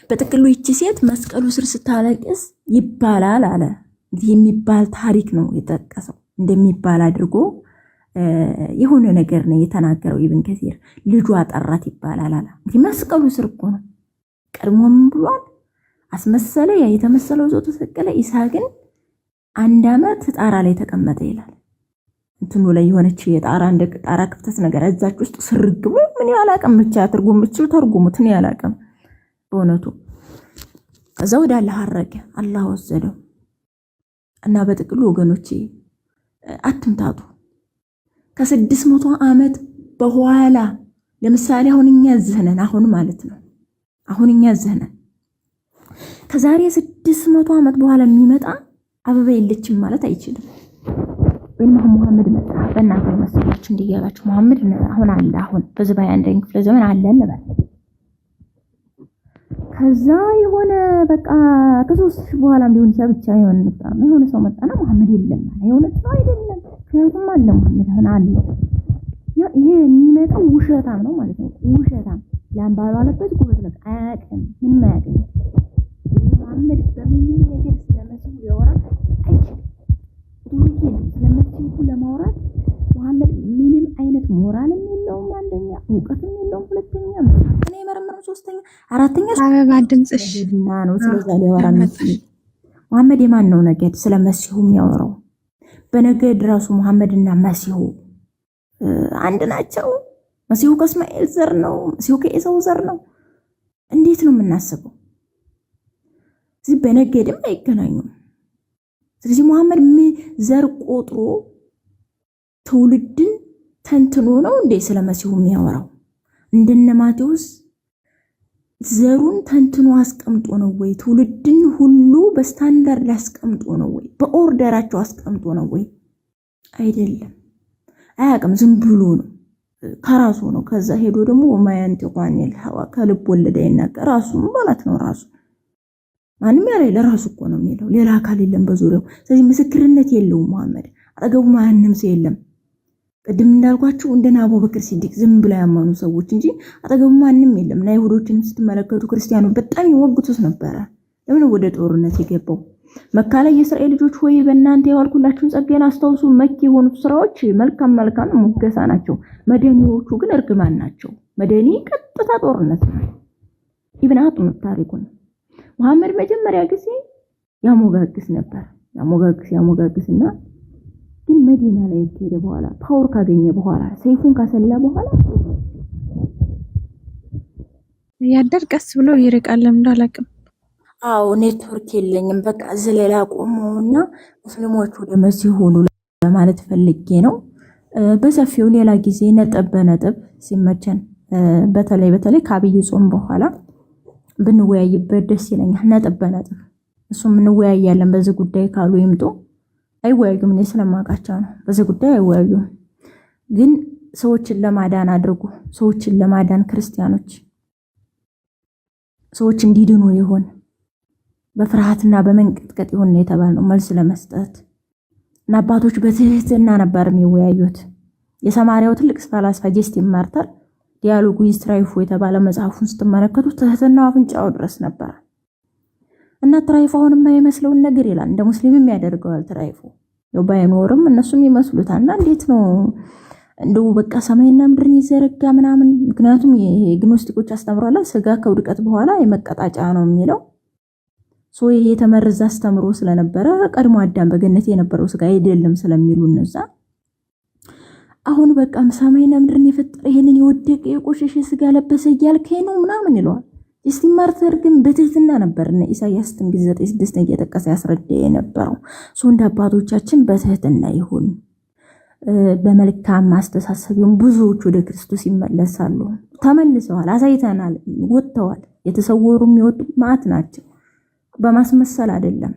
Speaker 6: በጥቅሉ ይቺ ሴት መስቀሉ ስር ስታለቅስ ይባላል አለ። የሚባል ታሪክ ነው የጠቀሰው። እንደሚባል አድርጎ የሆነ ነገር ነው የተናገረው ኢብን ከሲር። ልጇ ጠራት ይባላል አለ። እንግዲህ መስቀሉ ስር እኮ ነው። ቀድሞም ብሏል አስመሰለ። ያ የተመሰለው ሰው ተሰቀለ። ኢሳ ግን 1 ዓመት ጣራ ላይ ተቀመጠ ይላል። እንትኑ ላይ የሆነች የጣራ እንደ ጣራ ክፍተት ነገር እዛች ውስጥ ስርግ ብሎ ምን ያላቀም ብቻ ትርጉም ብቻ ተርጉሙት ነው ያላቀም በእውነቱ። ከዛ ወደ አላህ አረገ፣ አላህ ወሰደው። እና በጥቅሉ ወገኖቼ አትምታቱ። ከ600 ዓመት በኋላ ለምሳሌ አሁን እኛ ዝህነን አሁን ማለት ነው አሁን እኛ ዝህነን ከዛሬ 600 ዓመት በኋላ የሚመጣ አበባ የለችም ማለት አይችልም። ወይም መሐመድ መጣ በእናንተ መስሎች እንዲያላችሁ መሐመድ አሁን አለ አሁን በዚህ በ21ኛው ክፍለ ዘመን አለ እንበል። ከዛ የሆነ በቃ ከ3000 በኋላ ቢሆን ብቻ የሆነ ሰው መጣና መሐመድ የለም ማለት የሆነች ነው አይደለም። ምክንያቱም አለ መሐመድ አለ። ይሄ የሚመጣው ውሸታም ነው ማለት ነው። ውሸታም ላምባሉ አለበት ጎበዝ ነው። አያውቅም፣ ምንም አያውቅም። መሐመድ በምንም ነገር ስለመሲሁ ያወራ አይችልም። ስለመሲሁ ለማውራት መሐመድ ምንም አይነት ሞራልም የለውም፣ አንደኛ እውቀትም የለውም፣ ሁለተኛ ሶስተኛ አራተኛ
Speaker 9: አበባ ድምጽሽ
Speaker 6: ነው። ስለዛ ሊያወራ መሐመድ የማን ነው ነገድ? ስለ መሲሁ የሚያወራው በነገድ ራሱ መሐመድና መሲሁ አንድ ናቸው? መሲሁ ከእስማኤል ዘር ነው? መሲሁ ከኤሳው ዘር ነው? እንዴት ነው የምናስበው? እዚህ በነገድም አይገናኙም። ስለዚህ መሐመድ ዘር ቆጥሮ ትውልድን ተንትኖ ነው እንዴ ስለ መሲሁ የሚያወራው? እንደነ ማቴዎስ ዘሩን ተንትኖ አስቀምጦ ነው ወይ? ትውልድን ሁሉ በስታንዳርድ አስቀምጦ ነው ወይ? በኦርደራቸው አስቀምጦ ነው ወይ? አይደለም። አያውቅም። ዝም ብሎ ነው ከራሱ ነው። ከዛ ሄዶ ደግሞ ማያንቲቋን ይልሐዋ ከልብ ወለደ ይናገር ራሱ ማለት ነው። ራሱ ማንም ያለ ለራሱ እኮ ነው የሚለው። ሌላ አካል የለም በዙሪያው። ስለዚህ ምስክርነት የለውም መሐመድ። አጠገቡ ማንም ሰው የለም። ቅድም እንዳልኳችሁ እንደና አቡበክር ሲዲቅ ዝም ብለው ያመኑ ሰዎች እንጂ አጠገቡ ማንም የለም። እና ይሁዶችንም ስትመለከቱ ክርስቲያኖች በጣም ይወግቱት ነበረ። ለምን ወደ ጦርነት የገባው? መካ ላይ የእስራኤል ልጆች ሆይ በእናንተ ያዋልኩላችሁን ጸጋዬን አስታውሱ። መኪ የሆኑት ስራዎች መልካም ሙገሳ ናቸው። መደኒዎቹ ግን እርግማን ናቸው። መደኒ ቀጥታ ጦርነት ነው። ኢብን አጥኑ ታሪኩን መሐመድ መጀመሪያ ጊዜ ያሞጋግስ ነበር። ያሞጋግስና ግን መዲና ላይ ከሄደ በኋላ ፓወር ካገኘ በኋላ ሰይፉን ካሰላ በኋላ
Speaker 9: ያደር ቀስ ብሎ ይርቃል። ለምን አላውቅም።
Speaker 6: አዎ ኔትወርክ የለኝም። በቃ ዝለላ ቆመውና ሙስሊሞች ወደ መሲሁ ሁሉ ለማለት ፈልጌ ነው። በሰፊው ሌላ ጊዜ ነጥብ በነጥብ ሲመቸን በተለይ ከአብይ ጾም በኋላ ብንወያይበት ደስ ይለኛል። ነጥብ በነጥብ እሱም እንወያያለን። በዚህ ጉዳይ ካሉ ይምጡ። አይወያዩም። እኔ ስለማውቃቸው ነው። በዚህ ጉዳይ አይወያዩም። ግን ሰዎችን ለማዳን አድርጉ። ሰዎችን ለማዳን ክርስቲያኖች ሰዎች እንዲድኑ ይሆን በፍርሃትና በመንቀጥቀጥ ይሆን የተባለው መልስ ለመስጠት እና አባቶች በትህትና ነበር የሚወያዩት። የሰማሪያው ትልቅ ፈላስፋ ጀስቲን ማርተር ዲያሎጉ ይስትራይፉ የተባለ መጽሐፉን ስትመለከቱ ትህትናው አፍንጫው ድረስ ነበር። እና ትራይፉ አሁን የማይመስለውን ነገር ይላል። እንደ ሙስሊምም ያደርገዋል። ትራይፉ ያው ባይኖርም እነሱም ይመስሉታል። እና እንዴት ነው እንደው በቃ ሰማይና ምድርን ይዘረጋ ምናምን። ምክንያቱም የግኖስቲኮች አስተምሯል ስጋ ከውድቀት በኋላ የመቀጣጫ ነው የሚለው። ይሄ የተመረዘ አስተምሮ ስለነበረ ቀድሞ አዳም በገነት የነበረው ስጋ አይደለም ስለሚሉ እነዛ አሁን በቃ ሰማይና ምድርን የፈጠረ ይሄንን የወደቀ የቆሸሸ ስጋ ለበሰ እያልከኝ ነው ምናምን ይለዋል። ጀስቲን ማርተር ግን በትህትና ነበር እና ኢሳይያስ ትንቢት 9:6 እየጠቀሰ ያስረዳ የነበረው እንደ አባቶቻችን በትህትና ይሁን። በመልካም ማስተሳሰብ ይሁን። ብዙዎች ወደ ክርስቶስ ይመለሳሉ። ተመልሰዋል፣ አሳይተናል፣ ወጥተዋል። የተሰወሩ የሚወጡ ማዕት ናቸው። በማስመሰል አይደለም።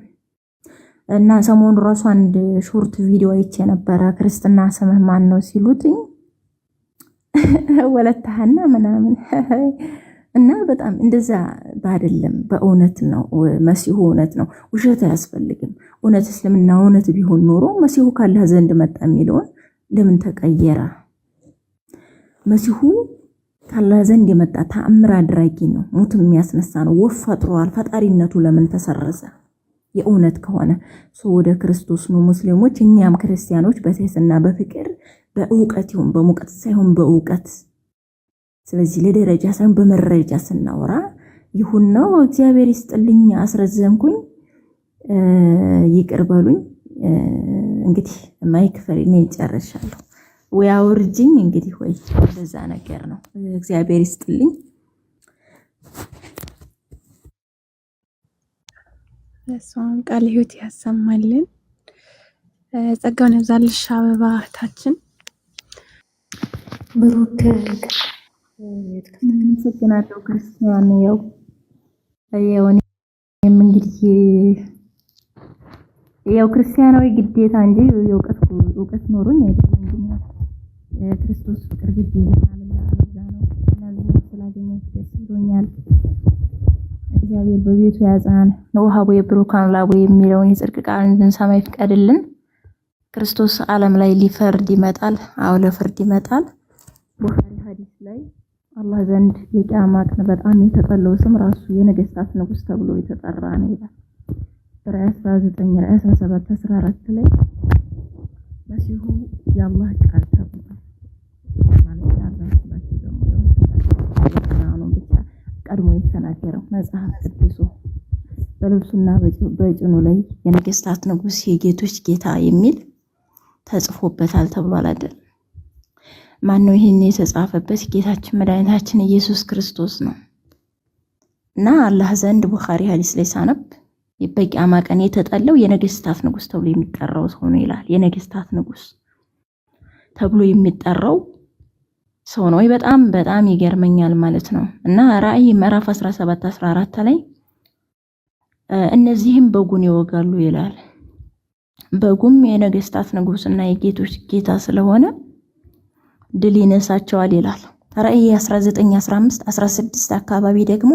Speaker 6: እና ሰሞኑን ራሱ አንድ ሾርት ቪዲዮ አይቼ ነበረ። ክርስትና ስምህ ማን ነው ሲሉትኝ ወለታህና ምናምን እና በጣም እንደዛ ባይደለም። በእውነት ነው መሲሁ እውነት ነው። ውሸት አያስፈልግም። እውነት እስልምና እውነት ቢሆን ኖሮ መሲሁ ካላህ ዘንድ መጣ የሚለውን ለምን ተቀየረ? መሲሁ ካላህ ዘንድ የመጣ ተአምር አድራጊ ነው። ሙት የሚያስነሳ ነው። ወፍ ፈጥሯል። ፈጣሪነቱ ለምን ተሰረዘ? የእውነት ከሆነ ወደ ክርስቶስ ነው ሙስሊሞች፣ እኛም ክርስቲያኖች በትህትና በፍቅር በእውቀት ይሁን በሙቀት ሳይሆን በእውቀት። ስለዚህ ለደረጃ ሳይሆን በመረጃ ስናወራ ይሁን ነው። እግዚአብሔር ይስጥልኝ። አስረዘምኩኝ፣ ይቅር በሉኝ። እንግዲህ ማይክ ፈሪኔ ይጨርሻለሁ። ወይ አውርጅኝ እንግዲህ ወይ እንደዛ ነገር ነው። እግዚአብሔር ይስጥልኝ።
Speaker 9: እሷን ቃል ህይወት ያሰማልን፣ ጸጋውን ያብዛልሽ። አበባ እህታችን
Speaker 6: ብሩክ የተከታተላችሁ ክርስቲያን ያው እንግዲህ ያው ክርስቲያናዊ ግዴታ እንጂ እውቀት ኖሮኝ አይደለም። ግን ክርስቶስ ፍቅር ግዴታ አለዛ ነው። ስለዚህ ስላገኘሁ ደስ ብሎኛል። እግዚአብሔር በቤቱ ያጽናን። ወሀቦ የብሩካን ላቦ የሚለውን የጽድቅ ቃል እንድንሰማ ይፍቀድልን። ክርስቶስ ዓለም ላይ ሊፈርድ ይመጣል። አዎ ለፍርድ ይመጣል። ቡኻሪ ሐዲስ ላይ አላህ ዘንድ የቂያማ ቀን በጣም የተጠላው ስም ራሱ የነገስታት ንጉስ ተብሎ የተጠራ ነው ይላል። ራእይ 19 ራእይ 17 14 ላይ መሲሁ የአላህ ቃል ተብሏል። ማለት ያላችሁ ደግሞ ነው ብቻ ቀድሞ የተናገረው መጽሐፍ ቅዱሱ በልብሱና በጭኑ ላይ የነገስታት ንጉስ የጌቶች ጌታ የሚል ተጽፎበታል ተብሏል አይደል? ማነው ይሄን የተጻፈበት? ጌታችን መድኃኒታችን ኢየሱስ ክርስቶስ ነው። እና አላህ ዘንድ ቡኻሪ ሐዲስ ላይ ሳነብ በቂያማ ቀን የተጠለው የነገስታት ንጉስ ተብሎ የሚጠራው ሰው ነው ይላል። የነገስታት ንጉስ ተብሎ የሚጠራው ሰው ነው። በጣም በጣም ይገርመኛል ማለት ነው። እና ራእይ ምዕራፍ 17 14 ላይ እነዚህም በጉን ይወጋሉ ይላል። በጉም የነገስታት ንጉስና የጌቶች ጌታ ስለሆነ ድል ይነሳቸዋል ይላል። ራእይ 19 15 16 አካባቢ ደግሞ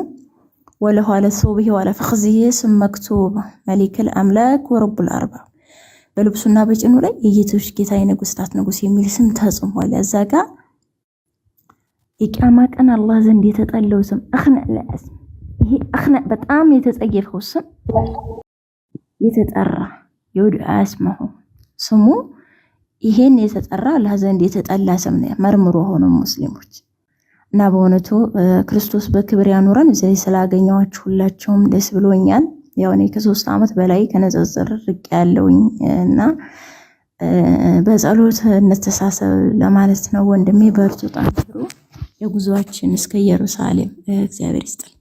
Speaker 6: ወለኋለ ሶብሂ ወለ ፈኽዚሂ ስም መክቱብ መሊክል አምላክ ወረቡል አርባብ በልብሱና በጭኑ ላይ የጌቶች ጌታ የነገስታት ንጉስ የሚል ስም ተጽፏል። እዛ ጋር የቂያማ ቀን አላህ ዘንድ የተጠለው ስም አኽና ለአስም ይሄ አኽና በጣም የተጸየፈው ስም የተጠራ የወድዓ እስመሁ ስሙ ይሄን የተጠራ አላህ ዘንድ የተጠላ ስም ነው። መርምሮ ሆኖ ሙስሊሞች እና በእውነቱ ክርስቶስ በክብር ያኖረን። እዚህ ስላገኘኋችሁ ሁላችሁም ደስ ብሎኛል። ያው እኔ ከ3 ዓመት በላይ ከነጽጽር ርቅ ያለውኝ እና በጸሎት እንተሳሰብ ለማለት ነው። ወንድሜ በርቱ፣ ጠንክሩ። የጉዟችን እስከ ኢየሩሳሌም እግዚአብሔር ይስጥል።